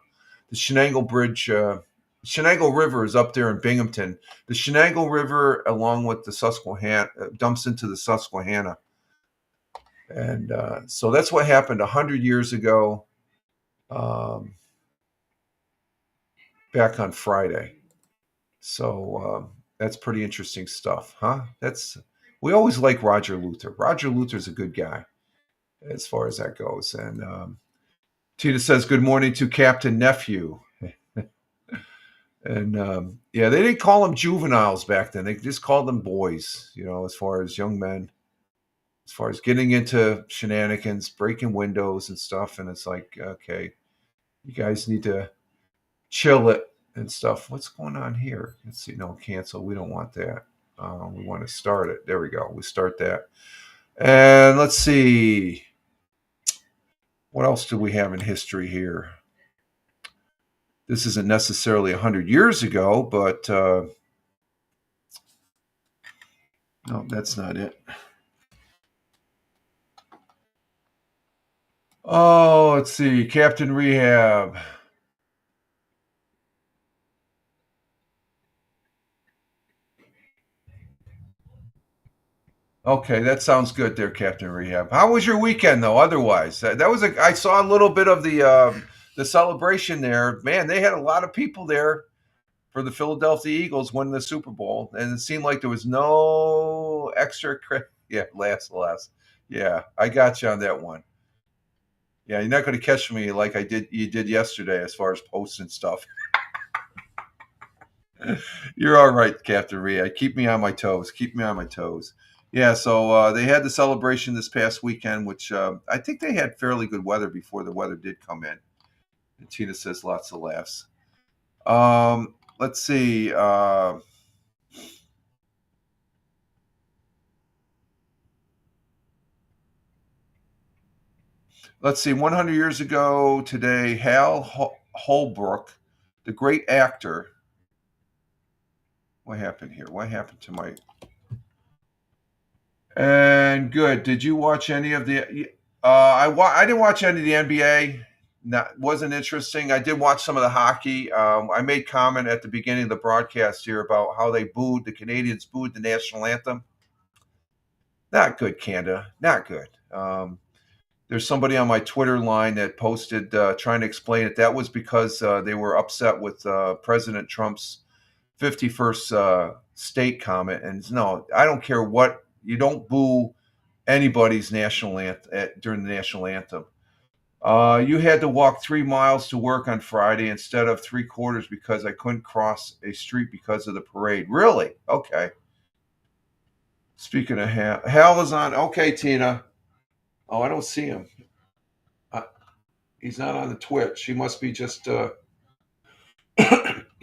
Shenango Bridge, Shenango River is up there in Binghamton. The Shenango River, along with the Susquehanna, dumps into the Susquehanna. And so that's what happened 100 years ago, back on Friday. So that's pretty interesting stuff, huh? We always like Roger Luther. Roger Luther's a good guy, as far as that goes. And Tina says, good morning to Captain Nephew. And yeah, they didn't call them juveniles back then. They just called them boys, as far as young men, as far as getting into shenanigans, breaking windows and stuff. And it's like, okay, you guys need to chill it and stuff. What's going on here? Let's see. No, cancel. We don't want that. We want to start it. There we go. We start that. And let's see. What else do we have in history here? This isn't necessarily 100 years ago, but no, that's not it. Oh, let's see. Captain Rehab. Okay, that sounds good there, Captain Rehab. How was your weekend, though? Otherwise, that was I saw a little bit of the celebration there. Man, they had a lot of people there for the Philadelphia Eagles winning the Super Bowl, and it seemed like there was no extra. Yeah, last. Yeah, I got you on that one. Yeah, you're not going to catch me like you did yesterday, as far as posting stuff. You're all right, Captain Rhea. Keep me on my toes. Yeah, so they had the celebration this past weekend, which I think they had fairly good weather before the weather did come in. And Tina says lots of laughs. Let's see. Let's see. 100 years ago today, Hal Holbrook, the great actor. What happened here? What happened to my... And good. Did you watch any of the... I didn't watch any of the NBA. Wasn't interesting. I did watch some of the hockey. I made comment at the beginning of the broadcast here about how the Canadians booed the national anthem. Not good, Canada. Not good. There's somebody on my Twitter line that posted trying to explain it. That was because they were upset with President Trump's 51st state comment. And no, I don't care what. You don't boo anybody's national anthem during the national anthem. You had to walk 3 miles to work on Friday instead of 3/4 because I couldn't cross a street because of the parade. Really? Okay. Speaking of Hal is on. Okay, Tina. Oh, I don't see him. He's not on the Twitch. He must be just.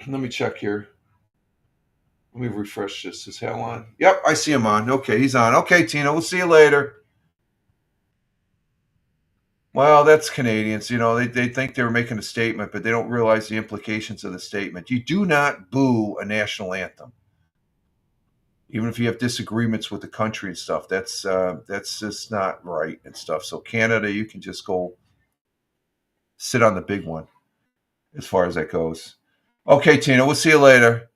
Let me check here. Let me refresh this. Is Hal on? Yep, I see him on. Okay, he's on. Okay, Tina, we'll see you later. Well, that's Canadians. They think they're making a statement, but they don't realize the implications of the statement. You do not boo a national anthem, even if you have disagreements with the country and stuff. That's just not right and stuff. So Canada, you can just go sit on the big one as far as that goes. Okay, Tina, we'll see you later.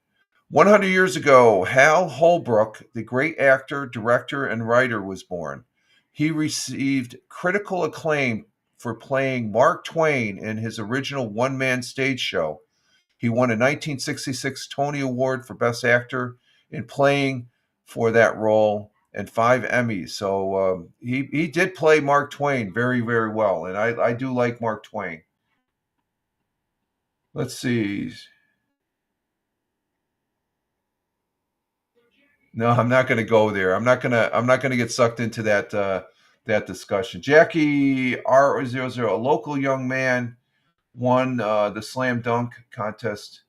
100 years ago, Hal Holbrook, the great actor, director, and writer, was born. He received critical acclaim for playing Mark Twain in his original one man stage show. He won a 1966 Tony Award for Best Actor in playing for that role and 5 Emmys. So he did play Mark Twain very, very well. And I do like Mark Twain. Let's see. No, I'm not going to go there. I'm not going to get sucked into that discussion. Jackie R00, a local young man, won the slam dunk contest.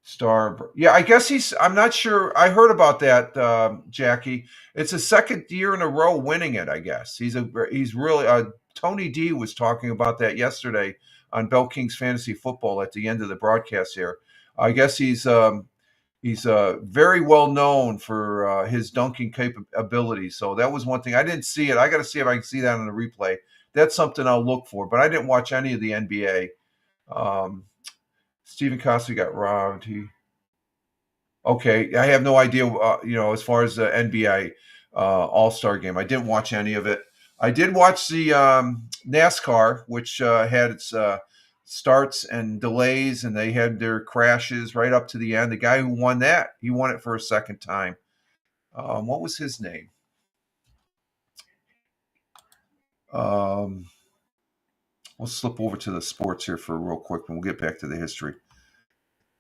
Star. Yeah, I guess I'm not sure. I heard about that, Jackie. It's a second year in a row winning it. I guess he's really. Tony D was talking about that yesterday on Bell Kings Fantasy Football at the end of the broadcast here. I guess he's very well known for his dunking capability. So that was one thing. I didn't see it. I got to see if I can see that on the replay. That's something I'll look for. But I didn't watch any of the NBA. Stephen Costa got robbed. Okay, I have no idea. As far as the NBA All-Star game, I didn't watch any of it. I did watch the NASCAR, which had its starts and delays, and they had their crashes right up to the end. The guy who won that, he won it for a second time. What was his name? We'll slip over to the sports here for real quick, and we'll get back to the history.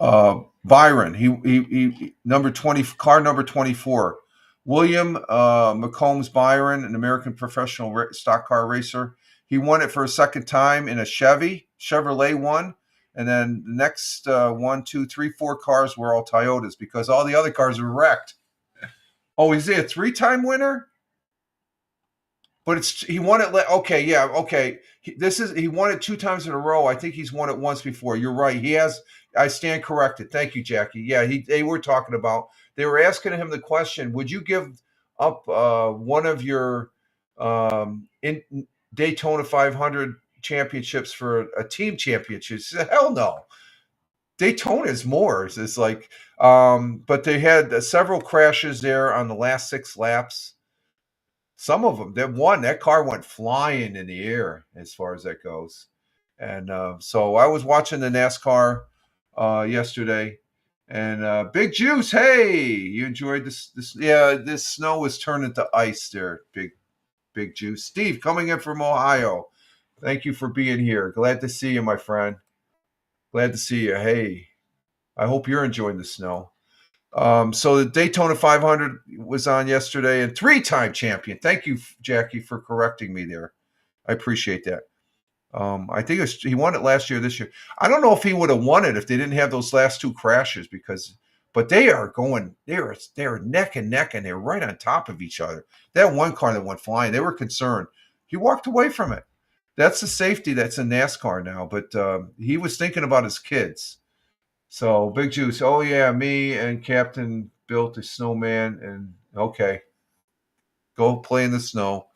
Byron, he number 20, car number 24. William McCombs Byron, an American professional stock car racer. He won it for a second time in a Chevrolet one. And then the next 1, 2, 3, 4 cars were all Toyotas because all the other cars were wrecked. Oh, is he a 3-time winner? But he won it. Okay, yeah, okay. He won it 2 times in a row. I think he's won it once before. You're right. He has. I stand corrected. Thank you, Jackie. Yeah, they were talking about. They were asking him the question: would you give up one of your in Daytona 500 championships for a team championship? He said, hell no. Daytona is more. It's like, but they had several crashes there on the last 6 laps. Some of them, that car went flying in the air as far as that goes. And so I was watching the NASCAR yesterday, and Big Juice, hey, you enjoyed this? Yeah, this snow was turned into ice there, Big Juice. Steve, coming in from Ohio. Thank you for being here. Glad to see you, my friend. Glad to see you. Hey, I hope you're enjoying the snow. So the Daytona 500 was on yesterday, and 3-time champion. Thank you, Jackie, for correcting me there. I appreciate that. I think he won it last year, this year. I don't know if he would have won it if they didn't have those last 2 crashes but they are neck and neck, and they're right on top of each other. That one car that went flying, they were concerned. He walked away from it. That's the safety that's in NASCAR now, but he was thinking about his kids. So Big Juice, oh yeah, me and Captain built a snowman, and okay, go play in the snow.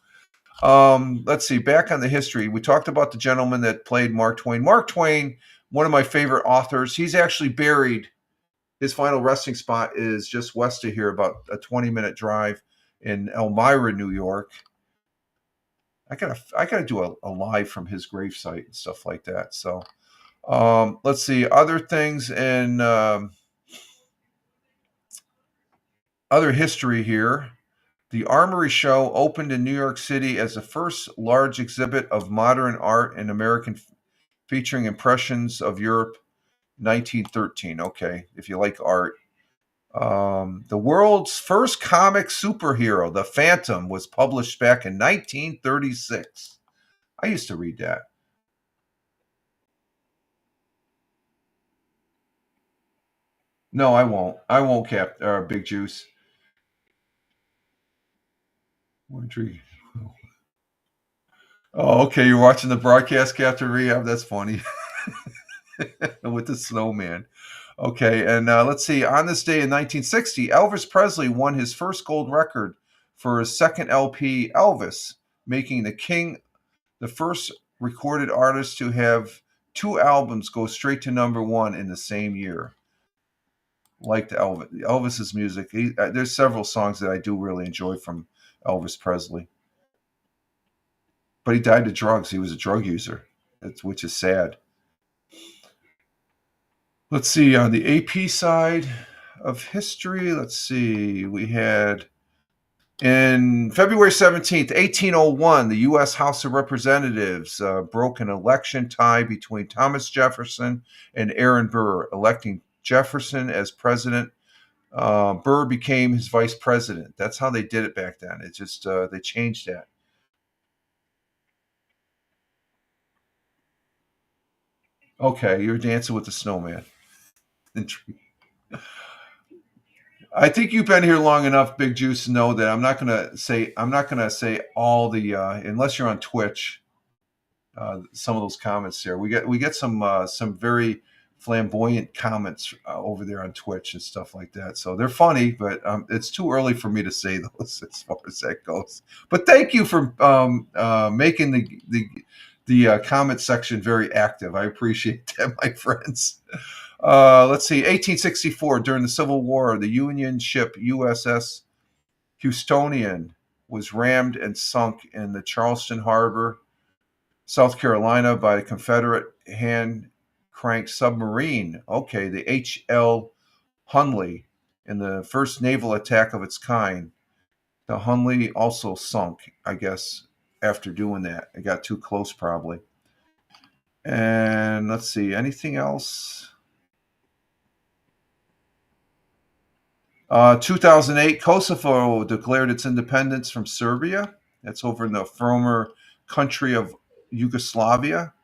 Let's see, back on the history, we talked about the gentleman that played Mark Twain. Mark Twain, one of my favorite authors. He's actually buried. His final resting spot is just west of here, about a 20-minute drive in Elmira, New York. I gotta do a live from his gravesite and stuff like that. So. Let's see, other things in other history here. The Armory Show opened in New York City as the first large exhibit of modern art in American, featuring impressions of Europe, 1913. Okay, if you like art. The world's first comic superhero, The Phantom, was published back in 1936. I used to read that. No, I won't. I won't, Big Juice. Oh, okay. You're watching the broadcast, Captain Rehab. That's funny. With the snowman. Okay, and let's see. On this day in 1960, Elvis Presley won his first gold record for his second LP, Elvis, making the first recorded artist to have two albums go straight to number one in the same year. Like Elvis's music, there's several songs that I do really enjoy from Elvis Presley. But he died of drugs. He was a drug user, which is sad. Let's see, on the AP side of history, let's see, we had in February 17th, 1801, the U.S. House of Representatives broke an election tie between Thomas Jefferson and Aaron Burr, electing Jefferson as president. Burr became his vice president. That's how they did it back then. It just, they changed that. Okay, you're dancing with the snowman. I think you've been here long enough, Big Juice, to know that I'm not gonna say all the unless you're on Twitch. Some of those comments there, we get some very flamboyant comments over there on Twitch and stuff like that. So they're funny, but it's too early for me to say those as far as that goes. But thank you for making the comment section very active. I appreciate that, my friends. Let's see, 1864, during the Civil War, the Union ship USS Houstonian was rammed and sunk in the Charleston Harbor, South Carolina, by a Confederate hand-cranked submarine. Okay, the H.L. Hunley, in the first naval attack of its kind. The Hunley also sunk, I guess, after doing that. It got too close, probably. And let's see, anything else? 2008, Kosovo declared its independence from Serbia. That's over in the former country of Yugoslavia.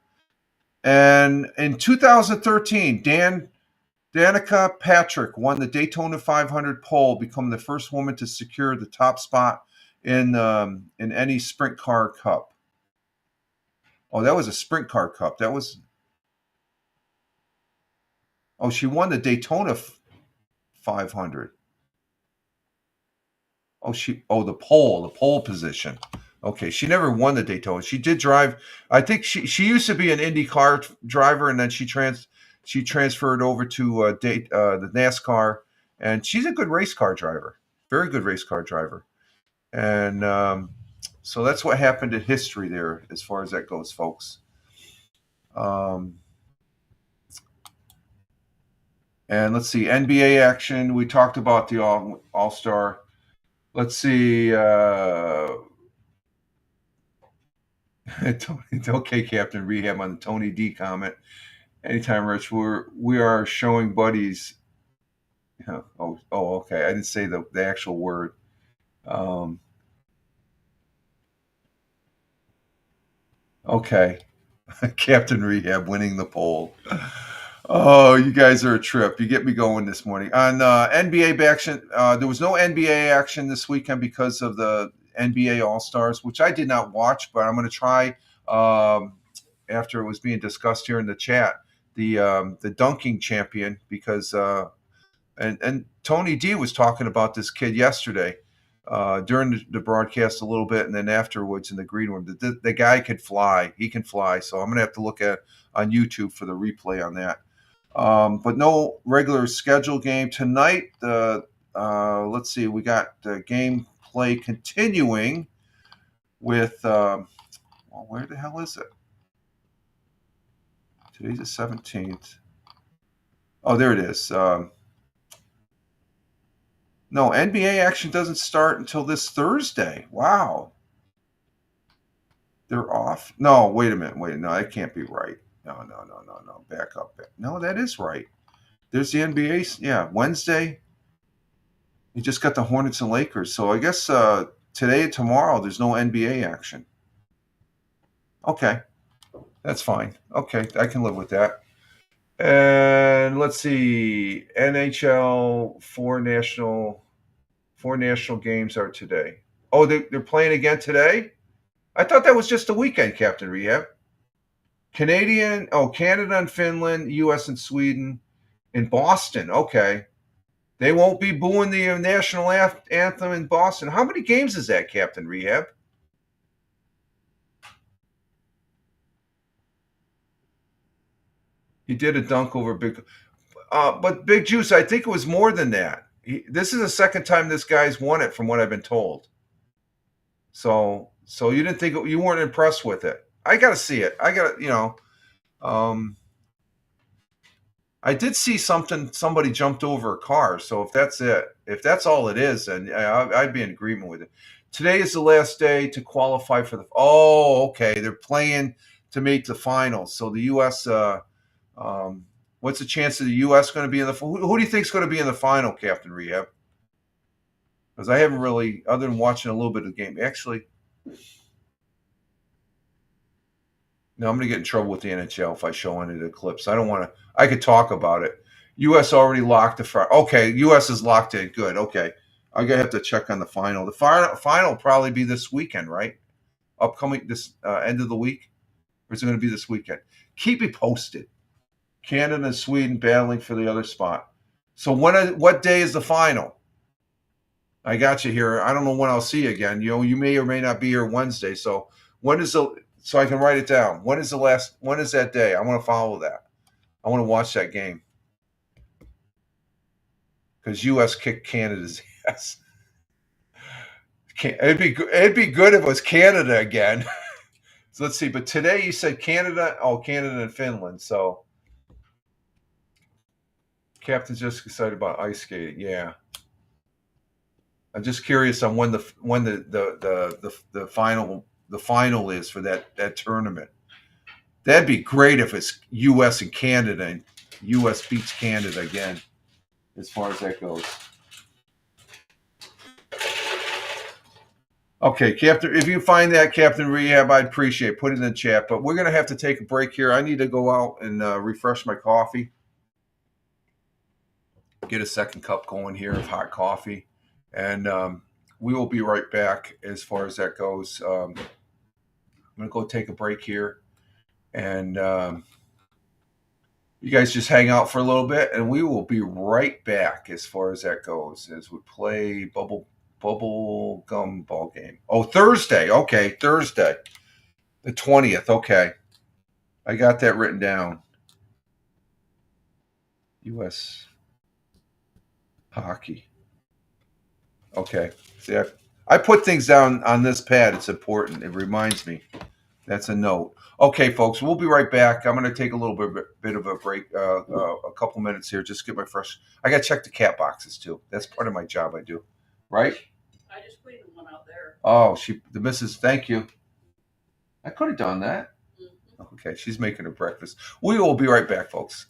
And in 2013, Danica Patrick won the Daytona 500 pole, becoming the first woman to secure the top spot in any sprint car cup. Oh, that was a sprint car cup. That was. Oh, she won the Daytona 500. The pole position. Okay, she never won the Daytona. She did drive. I think she used to be an IndyCar driver, and then she transferred over to the NASCAR, and she's a good race car driver, very good race car driver, and so that's what happened in history there as far as that goes, folks. And let's see, NBA action. We talked about the All-Star. Let's see. Okay, Captain Rehab, on the Tony D comment. Anytime, Rich. We are showing buddies. Okay. I didn't say the actual word. Okay. Captain Rehab winning the poll. Oh, you guys are a trip. You get me going this morning. On NBA action, there was no NBA action this weekend because of the NBA All-Stars, which I did not watch, but I'm going to try after it was being discussed here in the chat, the dunking champion, because and Tony D was talking about this kid yesterday during the broadcast a little bit, and then afterwards in the green room. The guy could fly. He can fly. So I'm going to have to look at on YouTube for the replay on that. But no regular schedule game tonight. Let's see. We got the game play continuing with, where the hell is it? Today's the 17th. Oh, there it is. No, NBA action doesn't start until this Thursday. Wow. They're off. No, wait a minute. No, that can't be right. No. Back up. No, that is right. There's the NBA. Yeah, Wednesday. You just got the Hornets and Lakers. So I guess today and tomorrow there's no NBA action. Okay. That's fine. Okay, I can live with that. And let's see, NHL four national games are today. Oh, they're playing again today? I thought that was just a weekend, Captain Rehab. Canada and Finland, U.S. and Sweden, in Boston. Okay. They won't be booing the national anthem in Boston. How many games is that, Captain Rehab? He did a dunk over Big... but Big Juice, I think it was more than that. This is the second time this guy's won it, from what I've been told. So you didn't think you weren't impressed with it? I got to see it. I got to, I did see somebody jumped over a car. So if that's it, if that's all it is, then I'd be in agreement with it. Today is the last day to qualify for the. Oh, okay. They're playing to make the finals. So the U.S. What's the chance of the U.S. going to be in the? Who do you think is going to be in the final, Captain Rehab? Because I haven't really, other than watching a little bit of the game, actually. No, I'm going to get in trouble with the NHL if I show any of the clips. I don't want to. I could talk about it. U.S. already locked the final. Okay, U.S. is locked in. Good. Okay, I'm going to have to check on the final. The final will probably be this weekend, right? Upcoming this end of the week, or is it going to be this weekend? Keep me posted. Canada and Sweden battling for the other spot. So what day is the final? I got you here. I don't know when I'll see you again. You may or may not be here Wednesday. So when is so I can write it down. When is that day? I want to follow that. I want to watch that game. Because U.S. kicked Canada's ass. It'd be good if it was Canada again. So let's see. But today you said Canada. Oh, Canada and Finland. So Captain's just excited about ice skating. Yeah. I'm just curious on when the final is for that tournament. That'd be great if it's U.S. and Canada, and U.S. beats Canada again, as far as that goes. Okay, Captain, if you find that, Captain Rehab, I'd appreciate it. Put it in the chat. But we're going to have to take a break here. I need to go out and refresh my coffee. Get a second cup going here of hot coffee. And we will be right back as far as that goes. I'm going to go take a break here. And you guys just hang out for a little bit. And we will be right back as far as that goes, as we play bubble gum ball game. Oh, Thursday. Okay, Thursday. The 20th. Okay. I got that written down. U.S. hockey. Okay. See, I put things down on this pad. It's important. It reminds me. That's a note. Okay, folks, we'll be right back. I'm going to take a little bit of a break, a couple minutes here, just get my fresh. I got to check the cat boxes, too. That's part of my job I do. Right? I just cleaned one out there. Oh, the missus, thank you. I could have done that. Mm-hmm. Okay, she's making her breakfast. We will be right back, folks.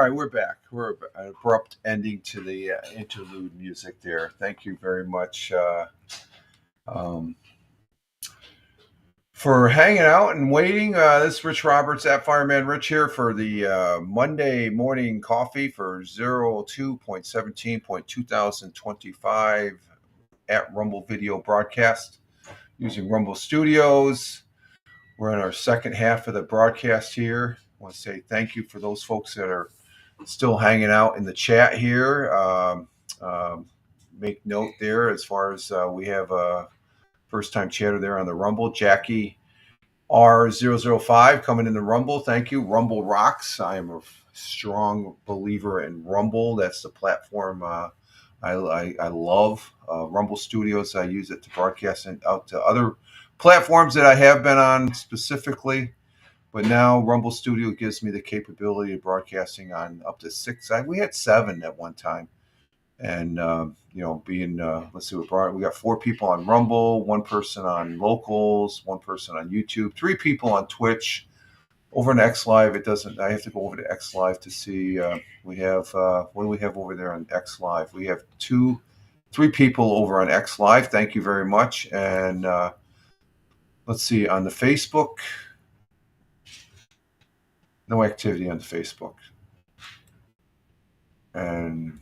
right, we're back. We're an abrupt ending to the interlude music there. Thank you very much um, for hanging out and waiting. This is Rich Roberts at Fireman Rich here for the Monday morning coffee for 02.17.2025 at Rumble Video Broadcast using Rumble Studios. We're in our second half of the broadcast here. I want to say thank you for those folks that are still hanging out in the chat here. Make note there as far as we have a first-time chatter there on the Rumble. Jackie R005 coming in the Rumble. Thank you. Rumble rocks. I am a strong believer in Rumble. That's the platform I love. Rumble Studios. I use it to broadcast out to other platforms that I have been on specifically. But now Rumble Studio gives me the capability of broadcasting on up to 6. We had 7 at one time. And, being, let's see, we got 4 people on Rumble, 1 person on Locals, 1 person on YouTube, 3 people on Twitch. Over on X Live, I have to go over to X Live to see, we have, what do we have over there on X Live? We have 3 people over on X Live. Thank you very much. And let's see, on the Facebook, no activity on Facebook. And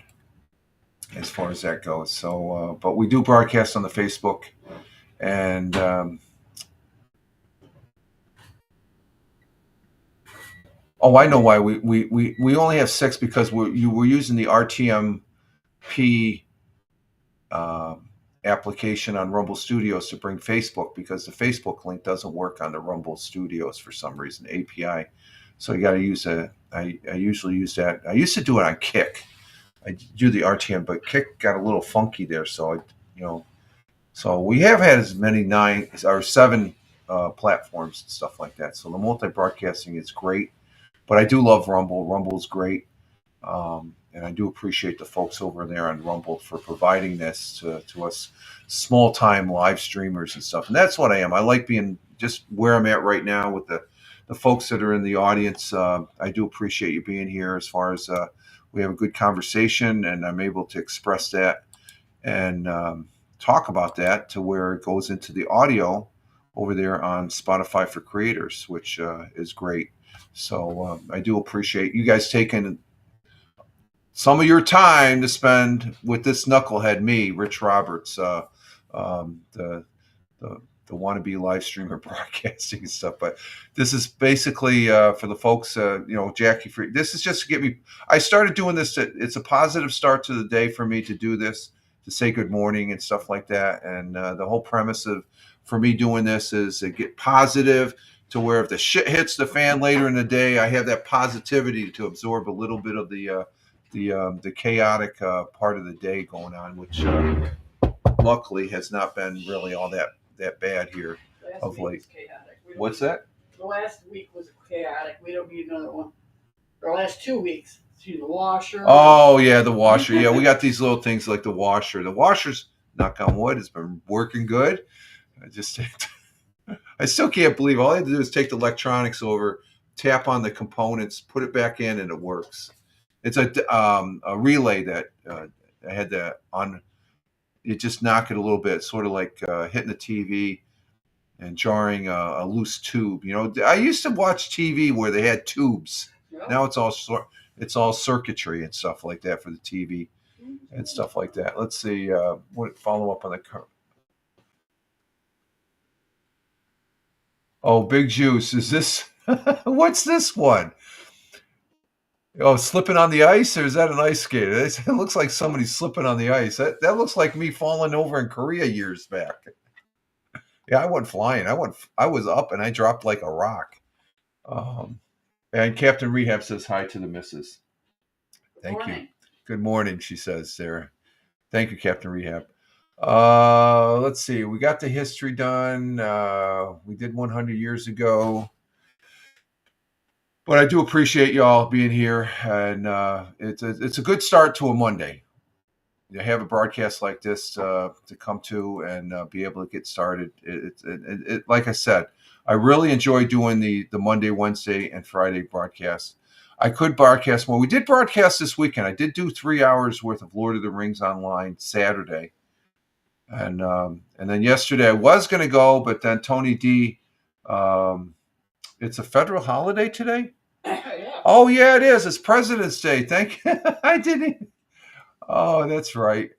as far as that goes. So, but we do broadcast on the Facebook. And I know why we only have 6 because we're using the RTMP application on Rumble Studios to bring Facebook, because the Facebook link doesn't work on the Rumble Studios for some reason, API. So you got to use I usually use that. I used to do it on Kick. I do the RTM, but Kick got a little funky there. So so we have had as many 9 or 7 platforms and stuff like that. So the multi-broadcasting is great, but I do love Rumble. Rumble is great. And I do appreciate the folks over there on Rumble for providing this to us small-time live streamers and stuff. And that's what I am. I like being just where I'm at right now with the folks that are in the audience. I do appreciate you being here as far as we have a good conversation, and I'm able to express that and talk about that to where it goes into the audio over there on Spotify for Creators, which is great. So I do appreciate you guys taking some of your time to spend with this knucklehead, me, Rich Roberts, the wannabe live streamer broadcasting and stuff. But this is basically for the folks, Jackie, this is just to get me. I started doing this. It's a positive start to the day for me to do this, to say good morning and stuff like that. And the whole premise for me doing this is to get positive, to where if the shit hits the fan later in the day, I have that positivity to absorb a little bit of the chaotic part of the day going on, which luckily has not been really all that bad here of late. What's that? The last week was chaotic. We don't need another one. The last 2 weeks. See the washer. Oh yeah, the washer. Yeah, we got these little things like the washer. The washer's, knock on wood, has been working good. I still can't believe all I had to do is take the electronics over, tap on the components, put it back in, and it works. It's a relay that I had to on. You just knock it a little bit, sort of like hitting the TV and jarring a loose tube. I used to watch TV where they had tubes. Yep. Now it's all circuitry and stuff like that for the TV and stuff like that. Let's see what follow up on the car. Oh, Big Juice, is this? What's this one? Oh, slipping on the ice, or is that an ice skater? It looks like somebody's slipping on the ice. That looks like me falling over in Korea years back. Yeah, I went flying. I was up and I dropped like a rock. And Captain Rehab says hi to the missus. Thank you. Good morning, she says, Sarah. Thank you, Captain Rehab. Let's see. We got the history done. We did 100 years ago. But I do appreciate y'all being here, and it's a good start to a Monday. You have a broadcast like this to come to and be able to get started. It like I said, I really enjoy doing the Monday, Wednesday, and Friday broadcasts. I could broadcast more. We did broadcast this weekend. I did do 3 hours worth of Lord of the Rings online Saturday. And then yesterday I was going to go, but then Tony D, it's a federal holiday today? Yeah. Oh, yeah, it is. It's President's Day. Thank you. I didn't. Oh, that's right.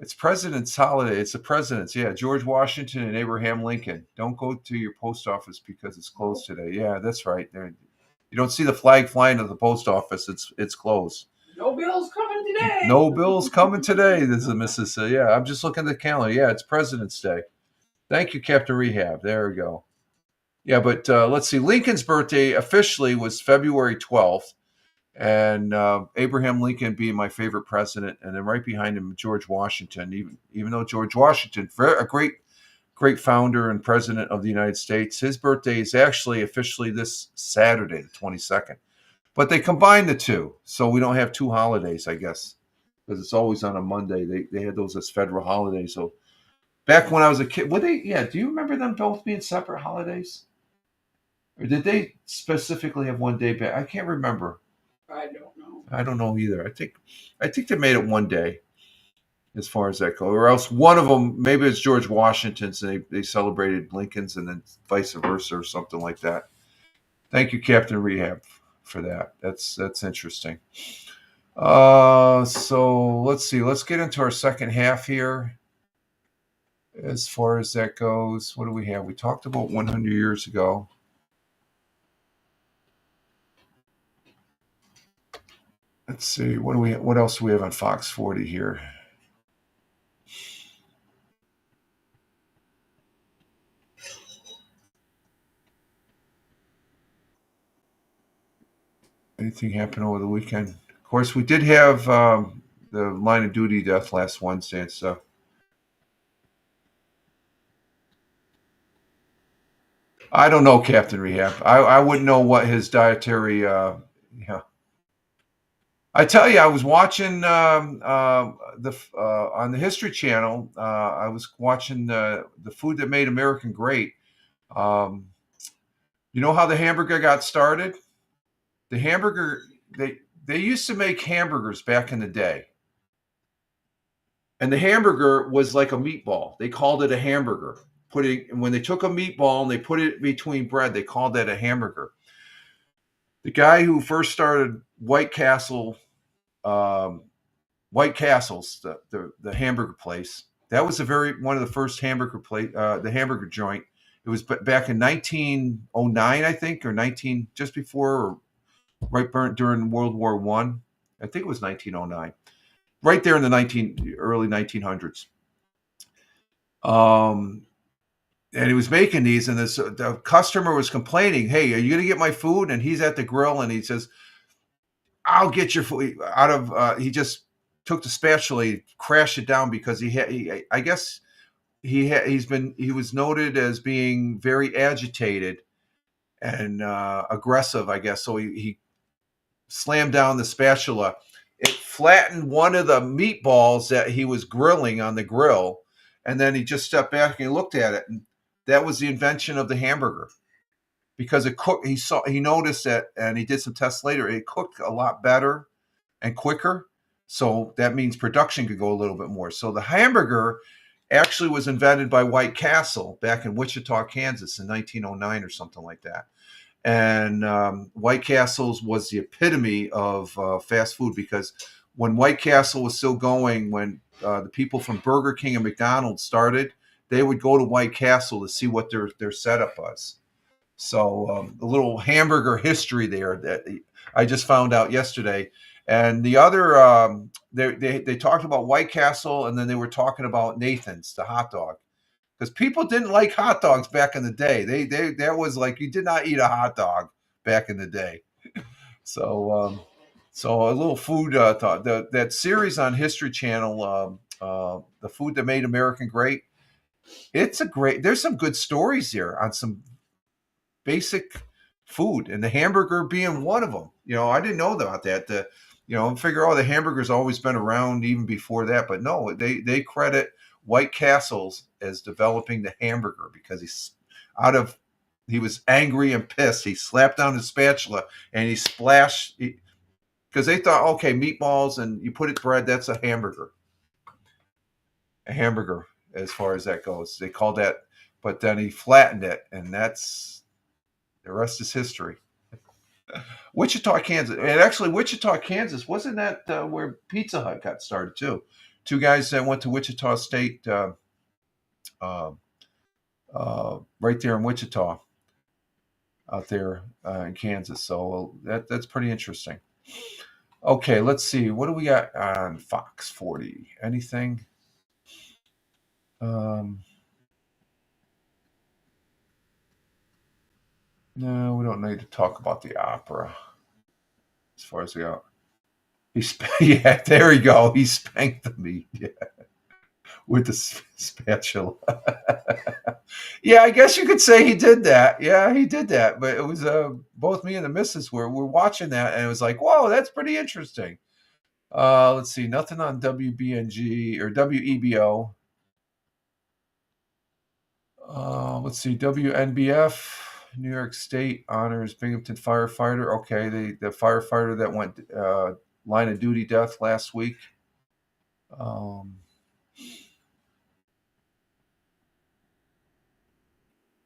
It's President's holiday. It's the president's. Yeah, George Washington and Abraham Lincoln. Don't go to your post office because it's closed today. Yeah, that's right. You don't see the flag flying at the post office. It's closed. No bills coming today. No bills coming today. This is Mrs. Yeah, I'm just looking at the calendar. Yeah, it's President's Day. Thank you, Captain Rehab. There we go. Yeah, but let's see. Lincoln's birthday officially was February 12th. And Abraham Lincoln being my favorite president, and then right behind him, George Washington. Even though George Washington, a great founder and president of the United States, his birthday is actually officially this Saturday, the 22nd. But they combined the two, so we don't have two holidays, I guess, because it's always on a Monday. They had those as federal holidays. So back when I was a kid, would they? Yeah, do you remember them both being separate holidays, or did they specifically have one day back? I can't remember. I don't know. I don't know either. I think they made it one day, as far as that goes. Or else one of them, maybe it's George Washington's, and they celebrated Lincoln's, and then vice versa, or something like that. Thank you, Captain Rehab, for that. That's interesting. So let's see. Let's get into our second half here. As far as that goes, what do we have? We talked about 100 years ago. Let's see. What else do we have on Fox 40 here? Anything happen over the weekend? Of course, we did have the line of duty death last Wednesday and stuff. I don't know, Captain Rehab. I wouldn't know what his dietary. Yeah. I tell you, I was watching on the History Channel. I was watching the Food That Made America Great. You know how the hamburger got started? The hamburger, they used to make hamburgers back in the day, and the hamburger was like a meatball. They called it a hamburger. When they took a meatball and they put it between bread, they called that a hamburger. The guy who first started White Castle's, the hamburger place, that was one of the first hamburger the hamburger joint. It was back in 1909, I think, or just before, or right during World War One. I think it was 1909, right there in the early 1900s. And he was making these, and the customer was complaining, "Hey, are you going to get my food?" And he's at the grill, and he says, "I'll get your food." He just took the spatula, he crashed it down because I guess he was noted as being very agitated and aggressive, I guess. So he slammed down the spatula. It flattened one of the meatballs that he was grilling on the grill, and then he just stepped back and he looked at it, and that was the invention of the hamburger, because it cooked. He noticed that, and he did some tests later. It cooked a lot better and quicker, so that means production could go a little bit more. So the hamburger actually was invented by White Castle back in Wichita, Kansas, in 1909 or something like that. And White Castle's was the epitome of fast food, because when White Castle was still going, when the people from Burger King and McDonald's started, they would go to White Castle to see what their setup was. So a little hamburger history there that I just found out yesterday. And the other, they talked about White Castle, and then they were talking about Nathan's, the hot dog, because people didn't like hot dogs back in the day. That was like, you did not eat a hot dog back in the day. So a little food thought. That series on History Channel, The Food That Made America Great. There's some good stories there on some basic food, and the hamburger being one of them. I didn't know about that. I figure, the hamburger's always been around even before that, but no, they credit White Castle's as developing the hamburger, because he's out of he was angry and pissed. He slapped down his spatula and he splashed because they thought, okay, meatballs and you put it bread, that's a hamburger. A hamburger, as far as that goes. They called that, but then he flattened it, and that's the rest is history. Wichita, Kansas, and actually Wichita, Kansas, wasn't that where Pizza Hut got started too? Two guys that went to Wichita State, right there in Wichita, out there in Kansas. So that's pretty interesting. Okay, let's see. What do we got on Fox 40? Anything? No, we don't need to talk about the opera. As far as we go, yeah, there you go. He spanked the meat, yeah, with the spatula. Yeah, I guess you could say he did that. Yeah, he did that. But it was both me and the missus were watching that, and it was like, whoa, that's pretty interesting. Let's see, nothing on WBNG or WEBO. Let's see, WNBF. New York State honors Binghamton firefighter. Okay, the firefighter that went line of duty death last week.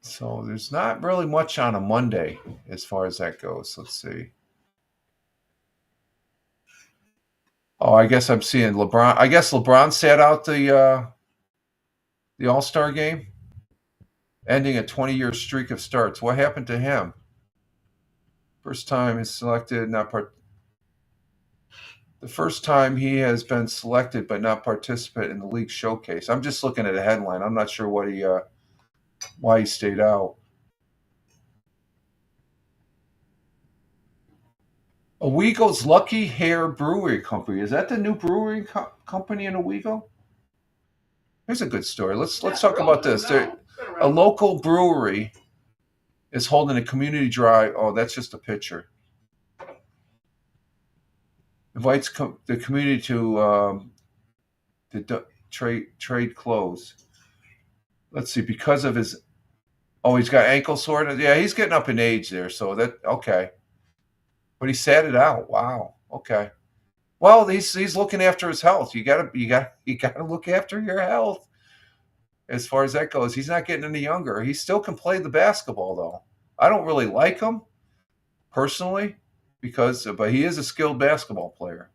So there's not really much on a Monday as far as that goes. Let's see. Oh, I guess I'm seeing LeBron. I guess LeBron sat out the All-Star game, ending a 20-year streak of starts. What happened to him? First time he's selected, not part. The first time he has been selected but not participate in the league showcase. I'm just looking at a headline. I'm not sure what why he stayed out. Owego's Lucky Hair Brewery Company. Is that the new brewery company in Owego? Here's a good story. Let's talk about this. A local brewery is holding a community drive. Oh, that's just a picture. Invites the community to trade clothes. Let's see, because of his. Oh, he's got ankle soreness. Yeah, he's getting up in age there, so that okay. But he sat it out. Wow. Okay. Well, he's looking after his health. You gotta look after your health. As far as that goes, he's not getting any younger. He still can play the basketball, though. I don't really like him personally, but he is a skilled basketball player.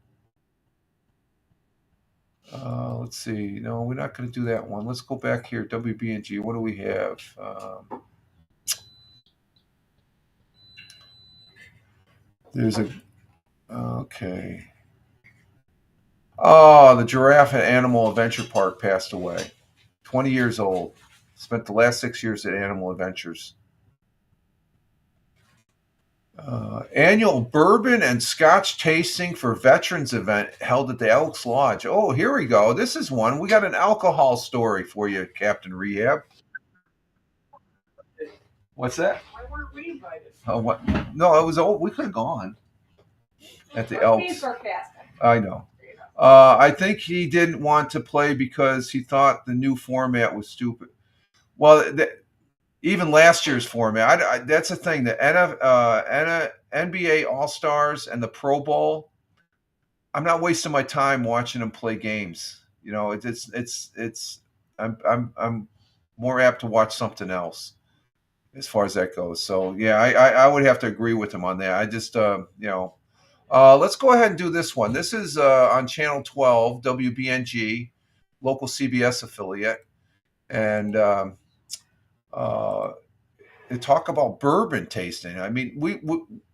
Let's see. No, we're not going to do that one. Let's go back here. WBNG. What do we have? There's a. Okay. Oh, the giraffe at Animal Adventure Park passed away. 20 years old. Spent the last 6 years at Animal Adventures. Annual bourbon and scotch tasting for veterans event held at the Elks Lodge. Oh, here we go. This is one. We got an alcohol story for you, Captain Rehab. What's that? Why weren't we invited? Oh, what? No, it was old. We could have gone at the Elks. I know. I think he didn't want to play because he thought the new format was stupid. Well, even last year's format, that's the thing. The NBA All-Stars and the Pro Bowl, I'm not wasting my time watching them play games. You know, I'm more apt to watch something else as far as that goes. So yeah, I would have to agree with him on that. I just let's go ahead and do this one. This is on Channel 12, WBNG, local CBS affiliate, and they talk about bourbon tasting. I mean, we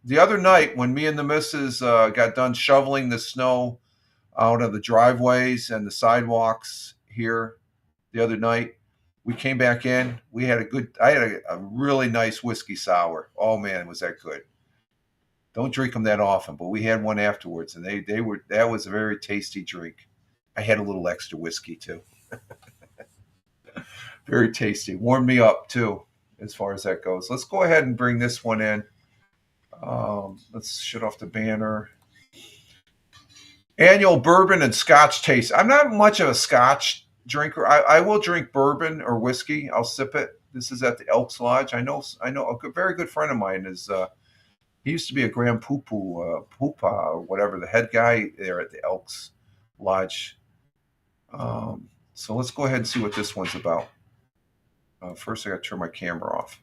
the other night when me and the missus got done shoveling the snow out of the driveways and the sidewalks here the other night, we came back in. I had a really nice whiskey sour. Oh man, was that good. Don't drink them that often, but we had one afterwards, and that was a very tasty drink. I had a little extra whiskey too. Very tasty. Warmed me up too, as far as that goes. Let's go ahead and bring this one in. Let's shut off the banner. Annual bourbon and scotch taste. I'm not much of a scotch drinker. I will drink bourbon or whiskey. I'll sip it, This is at the Elks Lodge. I know a very good friend of mine is. He used to be a Grand Poopa, or whatever, the head guy there at the Elks Lodge. So let's go ahead and see what this one's about. First, I got to turn my camera off.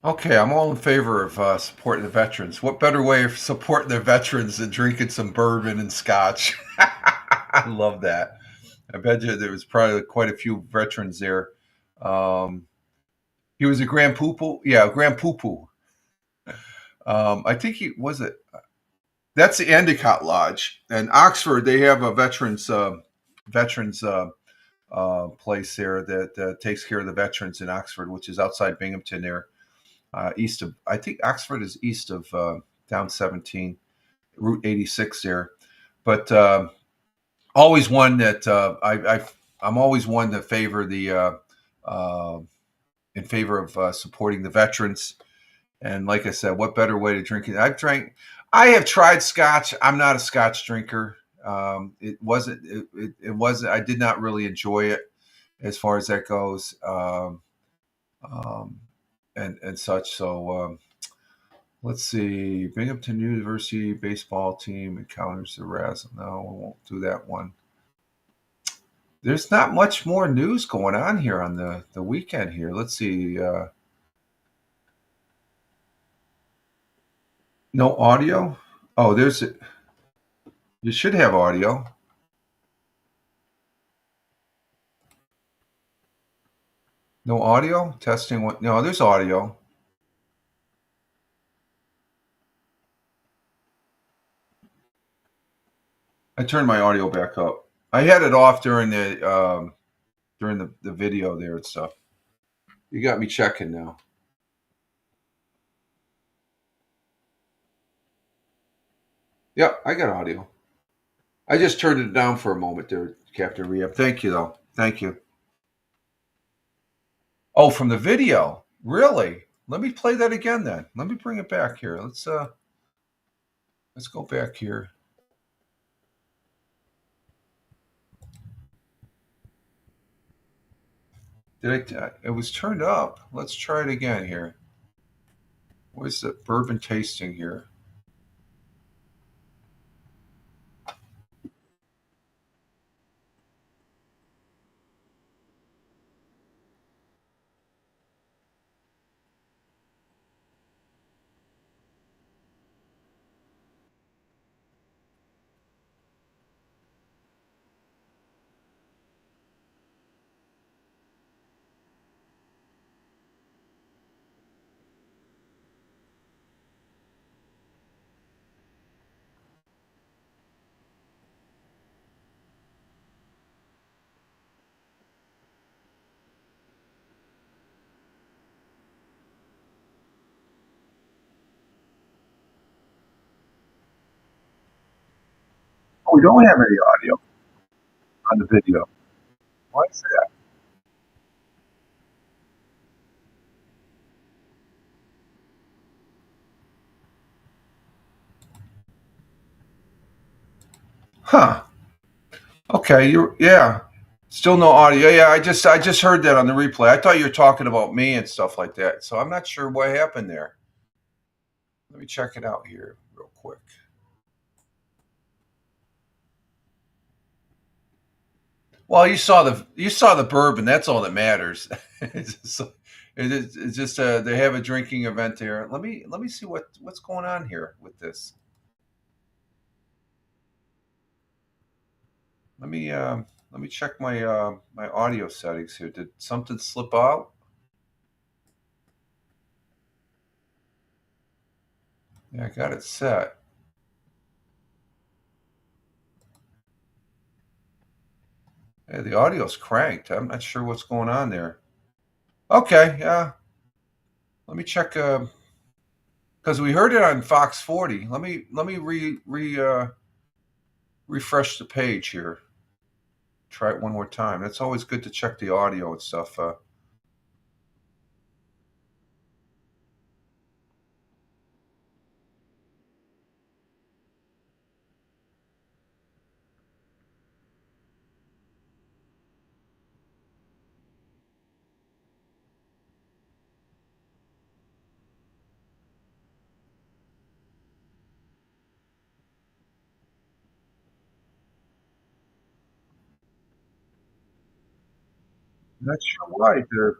Okay, I'm all in favor of supporting the veterans. What better way of supporting the veterans than drinking some bourbon and scotch? I love that. I bet you there was probably quite a few veterans there. He was a Grand Poopu. Yeah, Grand Poopu. I think he was it. That's the Endicott Lodge. And Oxford, they have a veterans place there that takes care of the veterans in Oxford, which is outside Binghamton there, east of, I think Oxford is east of down 17, Route 86 there. But always one that I'm always one to favor in favor of supporting the veterans. And like I said, what better way to drink it? I have tried scotch. I'm not a scotch drinker. It wasn't. It wasn't. I did not really enjoy it as far as that goes, and such. So let's see. Binghamton University baseball team encounters the Raz. No, we won't do that one. There's not much more news going on here on the weekend here. Let's see. No audio. Oh, you should have audio. No audio? Testing one. No, there's audio. I turned my audio back up. I had it off during the video there and stuff. You got me checking now. Yep, I got audio. I just turned it down for a moment there, Captain Rehab. Thank you though. Thank you. Oh, from the video. Really? Let me play that again then. Let me bring it back here. Let's go back here. It was turned up. Let's try it again here. Where's the bourbon tasting here? Oh, we don't have any audio on the video. Why is that? Huh. Okay, yeah. Still no audio. Yeah, I just heard that on the replay. I thought you were talking about me and stuff like that. So I'm not sure what happened there. Let me check it out here real quick. Well, you saw the bourbon. That's all that matters. it's just, it's just they have a drinking event here. Let me see what's going on here with this. Let me check my audio settings here. Did something slip out? Yeah, I got it set. Yeah, the audio's cranked. I'm not sure what's going on there. Okay, yeah. Let me check because we heard it on Fox 40. Let me refresh the page here. Try it one more time. That's always good to check the audio and stuff. Not sure why they're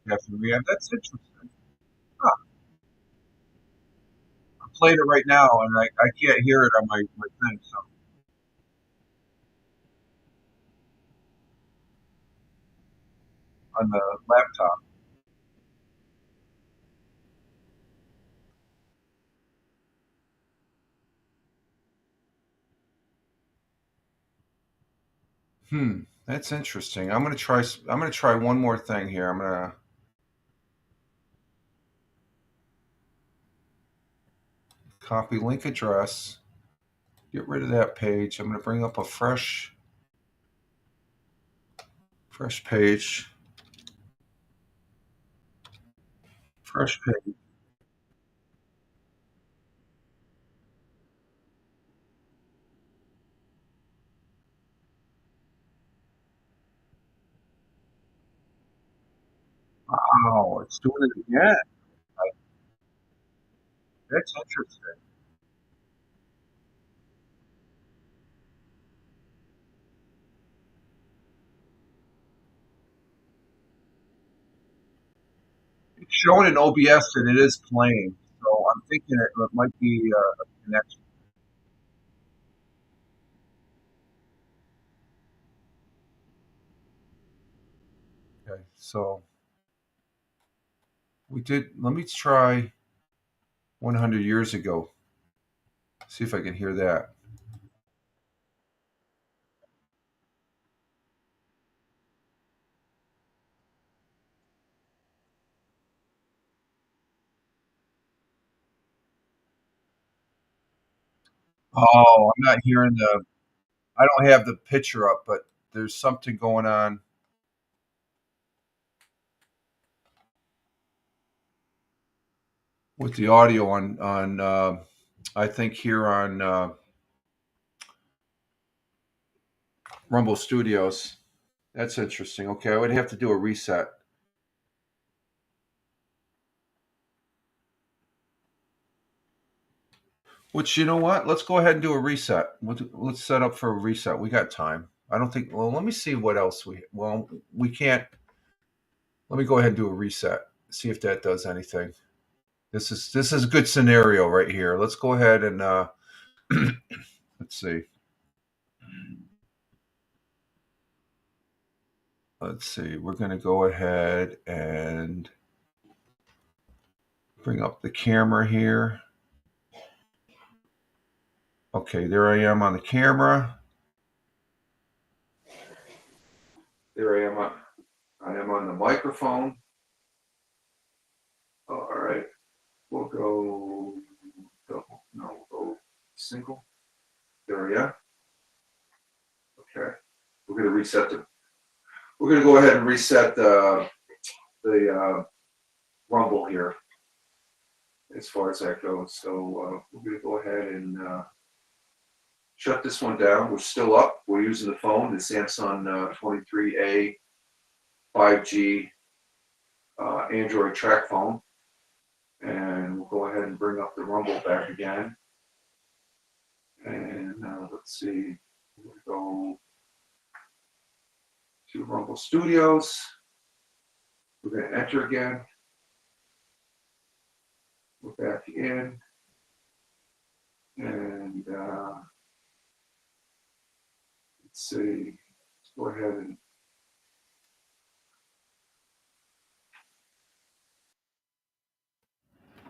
having react. That's interesting. Huh. I'm playing it right now, and I can't hear it on my thing. So on the laptop. That's interesting. I'm gonna try one more thing here. I'm gonna copy link address. Get rid of that page. I'm gonna bring up a fresh page. Fresh page. Oh, it's doing it again. That's interesting. It's showing in OBS and it is playing. So I'm thinking it might be a connection. Okay, so we did. Let me try 100 years ago. See if I can hear that. Oh, I'm not hearing the. I don't have the picture up, but there's something going on with the audio on. I think here on Rumble Studios. That's interesting. Okay, I would have to do a reset. Which you know what? Let's go ahead and do a reset. Let's set up for a reset. We got time. I don't think. Well, let me see what else we. Well, we can't. Let me go ahead and do a reset. See if that does anything. This is a good scenario right here. Let's go ahead and let's see. Let's see. We're going to go ahead and bring up the camera here. Okay, there I am on the camera. There I am. I am on the microphone. All right. We'll go double. No, we'll go single. There we are. Okay. We're going to reset the. We're going to go ahead and reset the rumble here as far as that goes. So we're going to go ahead and shut this one down. We're still up. We're using the phone, the Samsung 23A 5G Android track phone. And we'll go ahead and bring up the rumble back again. And let's see. We'll go to Rumble Studios. We're going to enter again. We're back in. And let's see. Let's go ahead and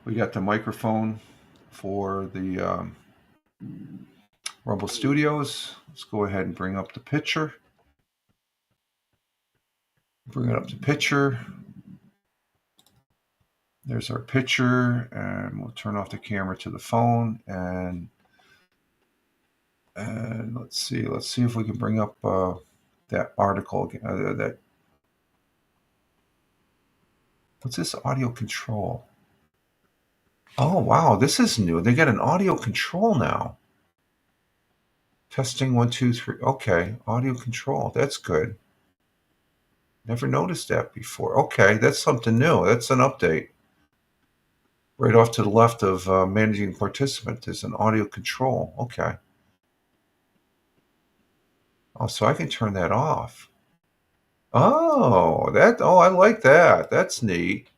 we got the microphone for the Rumble Studios. Let's go ahead and bring up the picture. Bring it up to picture. There's our picture, and we'll turn off the camera to the phone, and let's see if we can bring up that article again. That what's this audio control? Oh wow, this is new. They got an audio control now. Testing 1, 2, 3. Okay, audio control. That's good. Never noticed that before. Okay, that's something new. That's an update. Right off to the left of managing participant is an audio control. Okay. Oh, so I can turn that off. Oh, I like that. That's neat.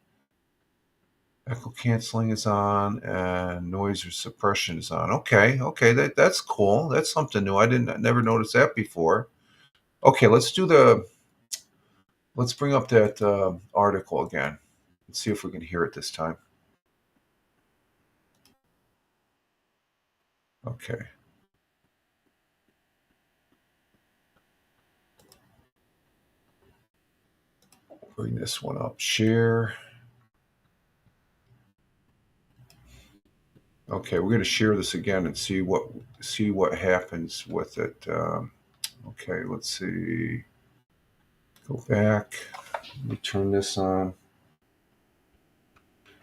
Echo canceling is on and noise or suppression is on. Okay, that's cool. That's something new. I never noticed that before. Okay, let's bring up that article again. Let's see if we can hear it this time. Okay. Bring this one up. Share. Okay, we're going to share this again and see what happens with it. Okay, let's see. Go back. Let me turn this on.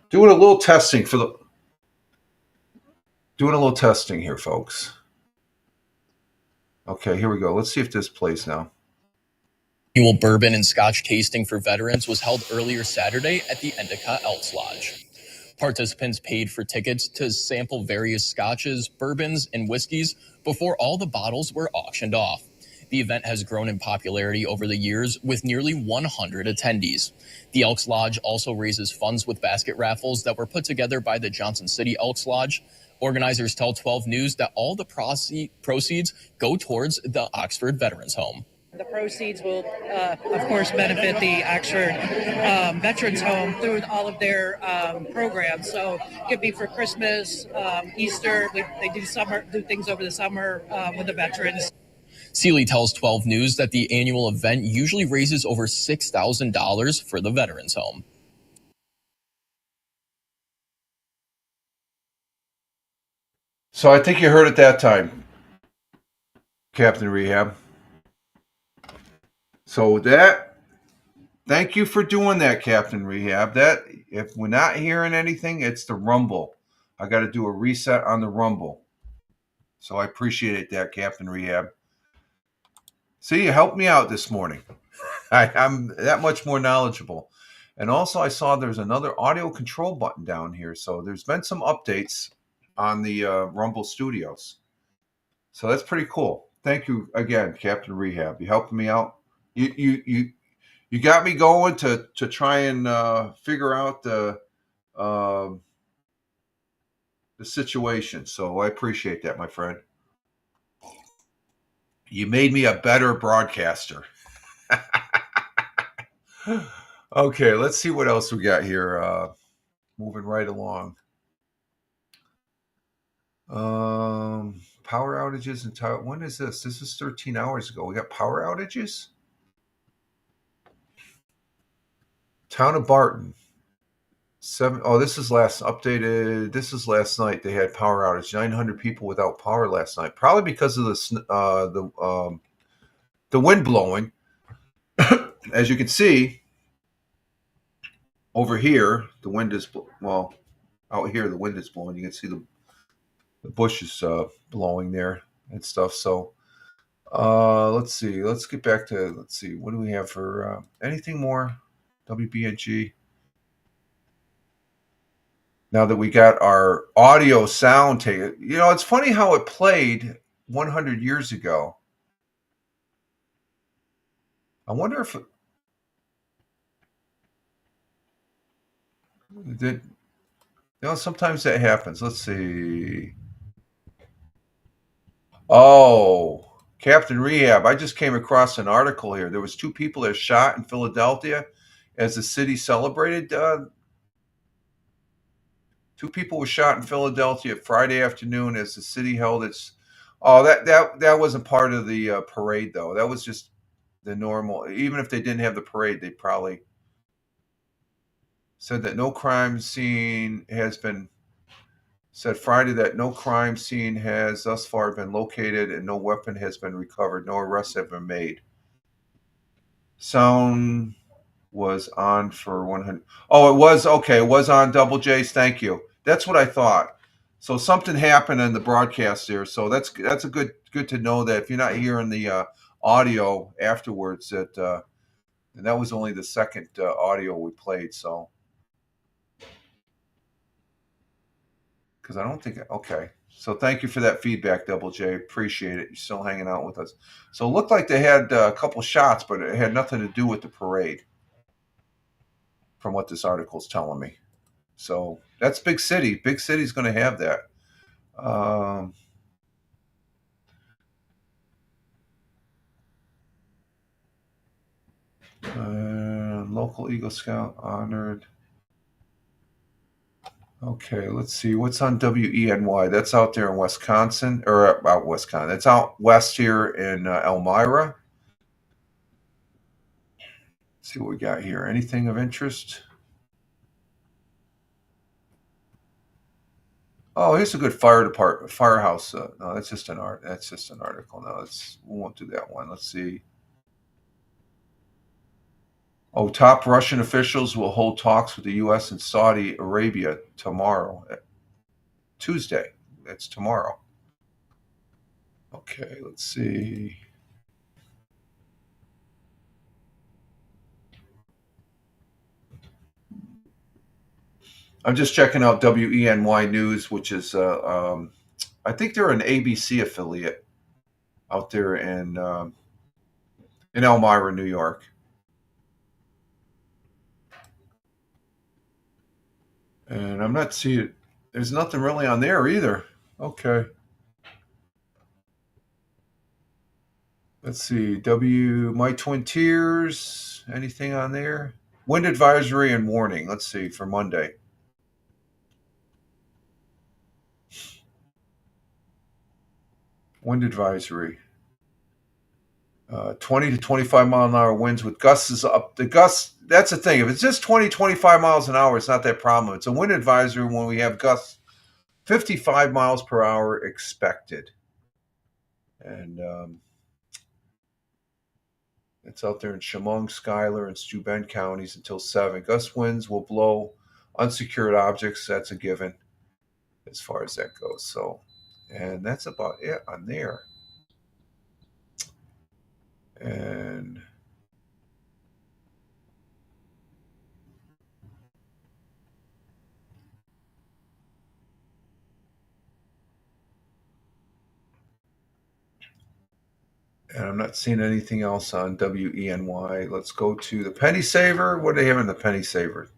Doing a little testing here, folks. Okay, here we go. Let's see if this plays now. Annual bourbon and scotch tasting for veterans was held earlier Saturday at the Endicott Elks Lodge. Participants paid for tickets to sample various scotches, bourbons, and whiskeys before all the bottles were auctioned off. The event has grown in popularity over the years with nearly 100 attendees. The Elks Lodge also raises funds with basket raffles that were put together by the Johnson City Elks Lodge. Organizers tell 12 News that all the proceeds go towards the Oxford Veterans Home. The proceeds will, of course, benefit the Oxford Veterans Home through all of their programs. So it could be for Christmas, Easter. They do things over the summer with the veterans. Seeley tells 12 News that the annual event usually raises over $6,000 for the Veterans Home. So I think you heard it that time, Captain Rehab. So thank you for doing that, Captain Rehab. That if we're not hearing anything, it's the Rumble. I got to do a reset on the Rumble. So I appreciate that, Captain Rehab. See, you helped me out this morning. I'm that much more knowledgeable. And also I saw there's another audio control button down here. So there's been some updates on the Rumble Studios. So that's pretty cool. Thank you again, Captain Rehab. You helped me out. You got me going to try and figure out the situation. So I appreciate that, my friend. You made me a better broadcaster. Okay, let's see what else we got here. Moving right along. Power outages in Taiwan. When is this? This is 13 hours ago. We got power outages? Town of Barton. This is last updated. This is last night. They had power outage. 900 people without power last night. Probably because of the wind blowing. As you can see, over here the wind is out here the wind is blowing. You can see the bushes blowing there and stuff. So let's see. Let's get back to what do we have for anything more? WBNG. Now that we got our audio sound taken, it's funny how it played 100 years ago. I wonder if did. Sometimes that happens. Let's see. Oh, Captain Rehab. I just came across an article here. There was 2 people that shot in Philadelphia as the city celebrated. 2 people were shot in Philadelphia Friday afternoon as the city held its. Oh, that wasn't part of the parade though. That was just the normal. Even if they didn't have the parade, they probably said that no crime scene has been. Said Friday that no crime scene has thus far been located and no weapon has been recovered. No arrests have been made. Sound was on for 100. Oh, it was okay. It was on Double J's. Thank you. That's what I thought. So something happened in the broadcast there. So that's a good to know that if you're not hearing the audio afterwards, that and that was only the second audio we played. So because I don't think okay. So thank you for that feedback, Double J. Appreciate it. You're still hanging out with us. So it looked like they had a couple shots, but it had nothing to do with the parade, from what this article's telling me. So that's big city. Big city's going to have that. Local Eagle Scout honored. Okay, let's see. What's on WENY? That's out there in Wisconsin, or out Wisconsin. That's out west here in Elmira. Let's see what we got here. Anything of interest? Oh, here's a good firehouse. No, that's just an article. No, we won't do that one. Let's see. Oh, top Russian officials will hold talks with the U.S. and Saudi Arabia tomorrow, Tuesday. That's tomorrow. Okay, let's see. I'm just checking out WENY News, which is, I think they're an ABC affiliate out there in Elmira, New York. And I'm not seeing, there's nothing really on there either. Okay. Let's see, My Twin Tiers, anything on there? Wind advisory and warning. Let's see, for Monday. Wind advisory. 20 to 25 mile an hour winds with gusts is up. The gusts, that's the thing. If it's just 20, 25 miles an hour, it's not that problem. It's a wind advisory when we have gusts 55 miles per hour expected. And it's out there in Chemung, Schuyler, and Steuben counties until 7. Gust winds will blow unsecured objects. That's a given as far as that goes. So, and that's about it on there. And I'm not seeing anything else on WENY. Let's go to the Penny Saver. What do they have in the Penny Saver?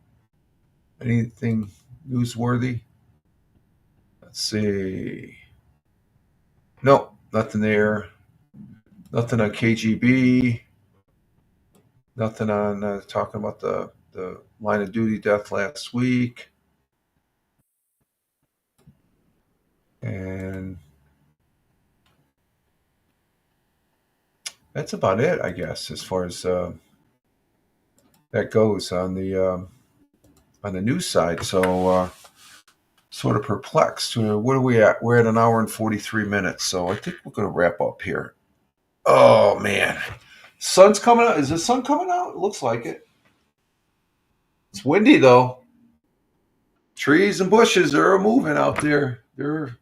Anything newsworthy? Let's see. Nope, nothing there. Nothing on KGB. Nothing on talking about the line of duty death last week. And that's about it, I guess, as far as that goes on the news side. So sort of perplexed. What are we at? We're at an hour and 43 minutes. So I think we're going to wrap up here. Oh, man. Sun's coming out. Is the sun coming out? It looks like it. It's windy, though. Trees and bushes are moving out there. They're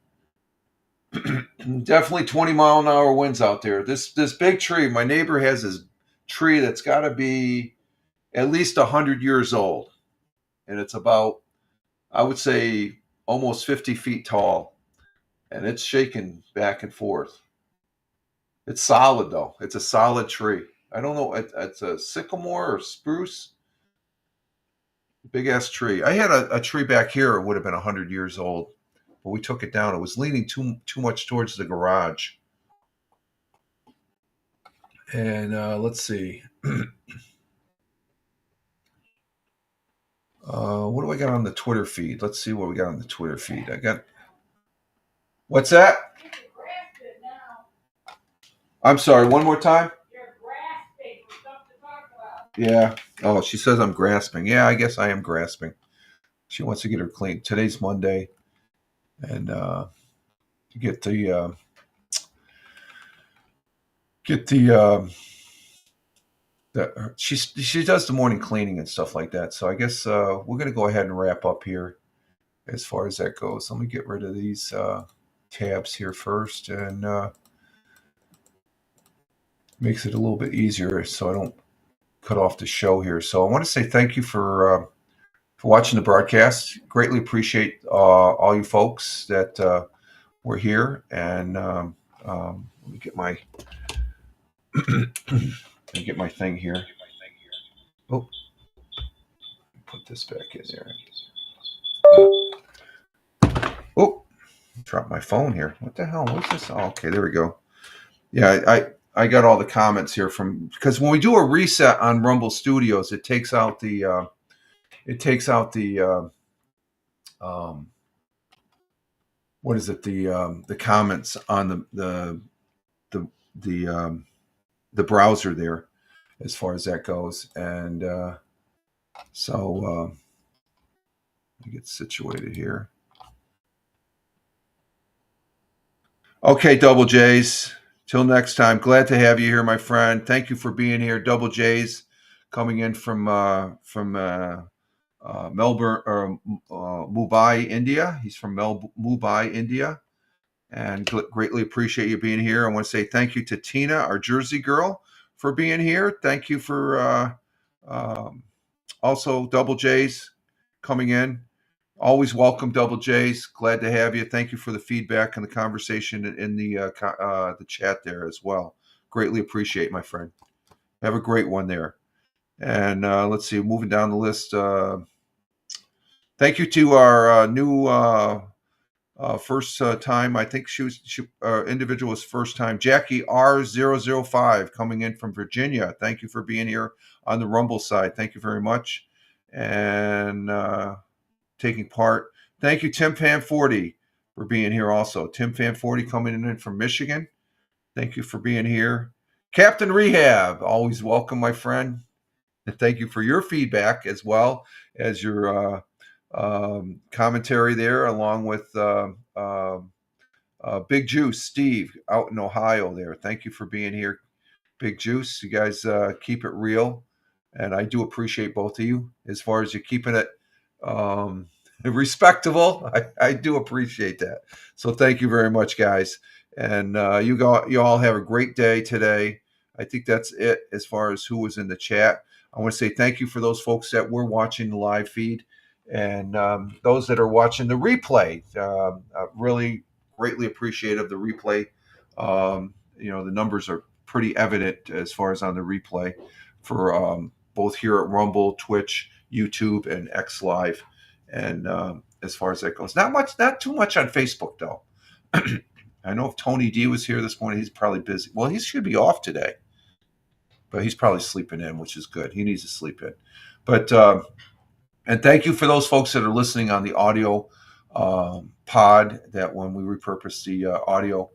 definitely 20 mile an hour winds out there. This big tree, my neighbor has this tree that's got to be at least 100 years old. And it's about, I would say, almost 50 feet tall. And it's shaking back and forth. It's solid, though. It's a solid tree. I don't know. It's a sycamore or spruce. Big ass tree. I had a tree back here. It would have been 100 years old, but we took it down. It was leaning too much towards the garage. And let's see. What do I got on the Twitter feed? Let's see what we got on the Twitter feed. I got. What's that? I'm sorry. One more time. You're grasping for something to talk about. Yeah. Oh, she says I'm grasping. Yeah, I guess I am grasping. She wants to get her clean. Today's Monday, and get the she does the morning cleaning and stuff like that. So I guess we're gonna go ahead and wrap up here as far as that goes. Let me get rid of these tabs here first, and makes it a little bit easier so I don't cut off the show here. So I want to say thank you for watching the broadcast. Greatly appreciate all you folks that were here. And let me get my thing here. Oh, put this back in there. Oh, dropped my phone here. What the hell? What's this? Oh, okay, there we go. Yeah, I got all the comments here from, because when we do a reset on Rumble Studios, it takes out the what is it, the comments on the browser there, as far as that goes. And so let me get situated here. Okay, Double J's. Till next time. Glad to have you here, my friend. Thank you for being here. Double J's coming in from Melbourne or Mumbai, India. He's from Mumbai, India, and greatly appreciate you being here. I want to say thank you to Tina, our Jersey girl, for being here. Thank you for also Double J's coming in. Always welcome, Double J's. Glad to have you. Thank you for the feedback and the conversation in the chat there as well. Greatly appreciate, my friend. Have a great one there. And let's see, moving down the list. Thank you to our new first time. I think she individual was first time. Jackie R005 coming in from Virginia. Thank you for being here on the Rumble side. Thank you very much. And taking part. Thank you, Tim Fan 40, for being here also. Tim Fan 40 coming in from Michigan. Thank you for being here. Captain Rehab, always welcome, my friend. And thank you for your feedback as well as your commentary there, along with Big Juice, Steve, out in Ohio there. Thank you for being here, Big Juice. You guys keep it real. And I do appreciate both of you as far as you keeping it respectable. I do appreciate that. So thank you very much, guys. And you all have a great day today. I think that's it as far as who was in the chat. I want to say thank you for those folks that were watching the live feed, and those that are watching the replay. Really greatly appreciative of the replay. The numbers are pretty evident as far as on the replay for both here at Rumble, Twitch, YouTube, and X Live. And as far as that goes, not too much on Facebook though. I know if Tony D was here this morning, he's probably busy. Well, he should be off today, but he's probably sleeping in, which is good. He needs to sleep in. But and thank you for those folks that are listening on the audio pod. That when we repurpose the audio,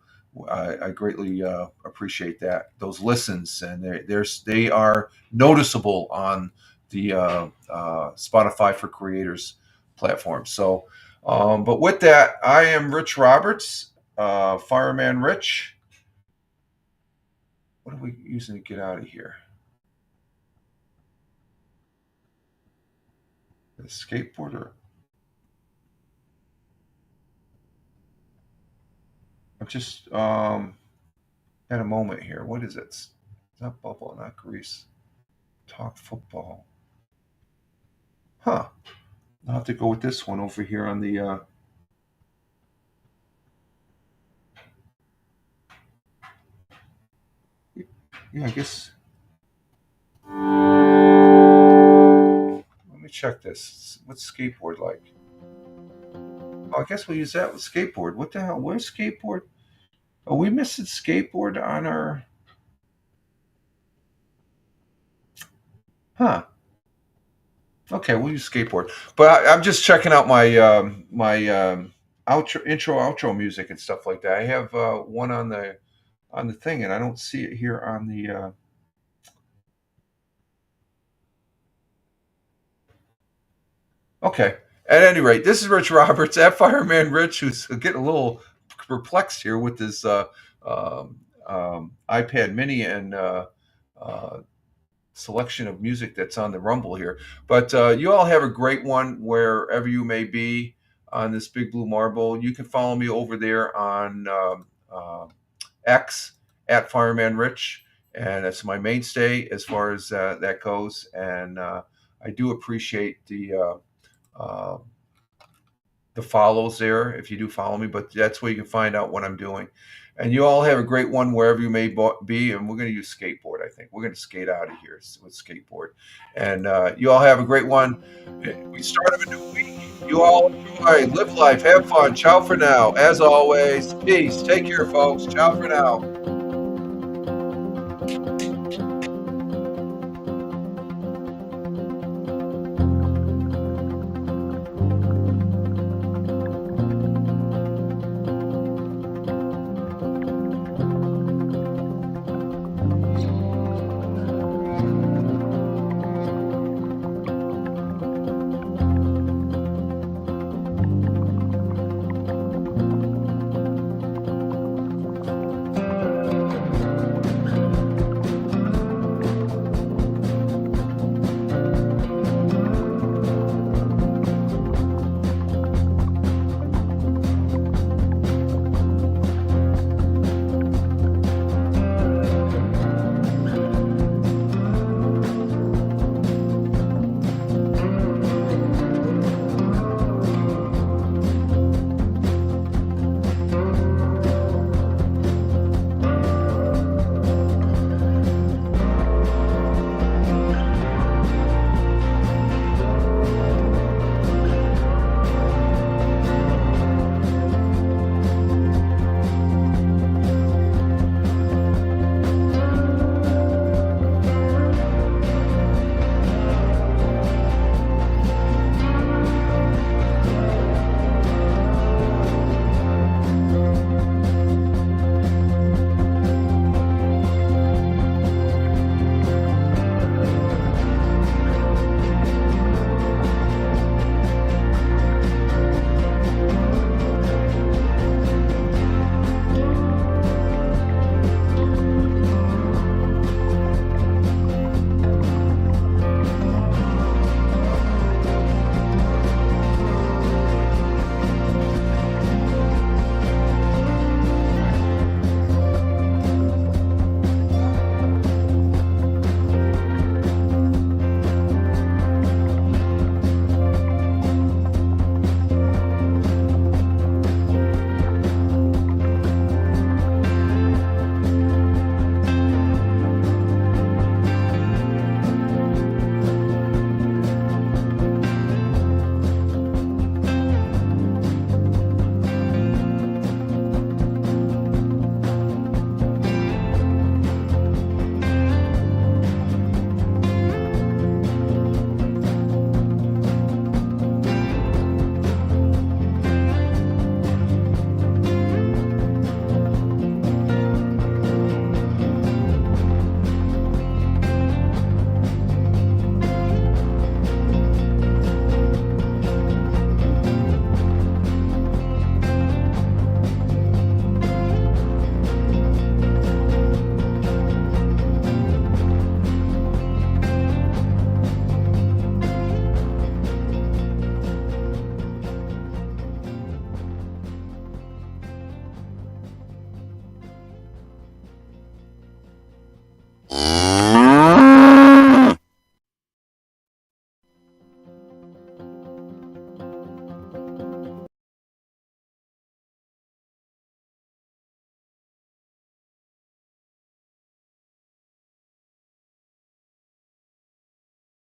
I greatly appreciate that, those listens, and they are noticeable on the Spotify for Creators platform. So, but with that, I am Rich Roberts, Fireman Rich. What are we using to get out of here? The skateboarder. I'm just at a moment here. What is it? It's not bubble, not grease. Talk football. Huh. I'll have to go with this one over here on the yeah, I guess Let me check this. What's skateboard like? Oh, I guess we'll use that with skateboard. What the hell? Where's skateboard? Are we missing skateboard on our... Huh. Okay, we'll use skateboard. But I'm just checking out my intro outro music and stuff like that. I have one on the thing, and I don't see it here on the... Okay. At any rate, this is Rich Roberts at Fireman Rich, who's getting a little perplexed here with this iPad Mini and selection of music that's on the Rumble here. But you all have a great one wherever you may be on this big blue marble. You can follow me over there on X at Fireman Rich, and that's my mainstay as far as that goes. And I do appreciate the follows there if you do follow me, but that's where you can find out what I'm doing. And you all have a great one wherever you may be, and we're going to use skateboard. I think we're going to skate out of here with skateboard. And you all have a great one. We start a new week. You all enjoy, live life, have fun. Ciao for now. As always, peace. Take care, folks. Ciao for now.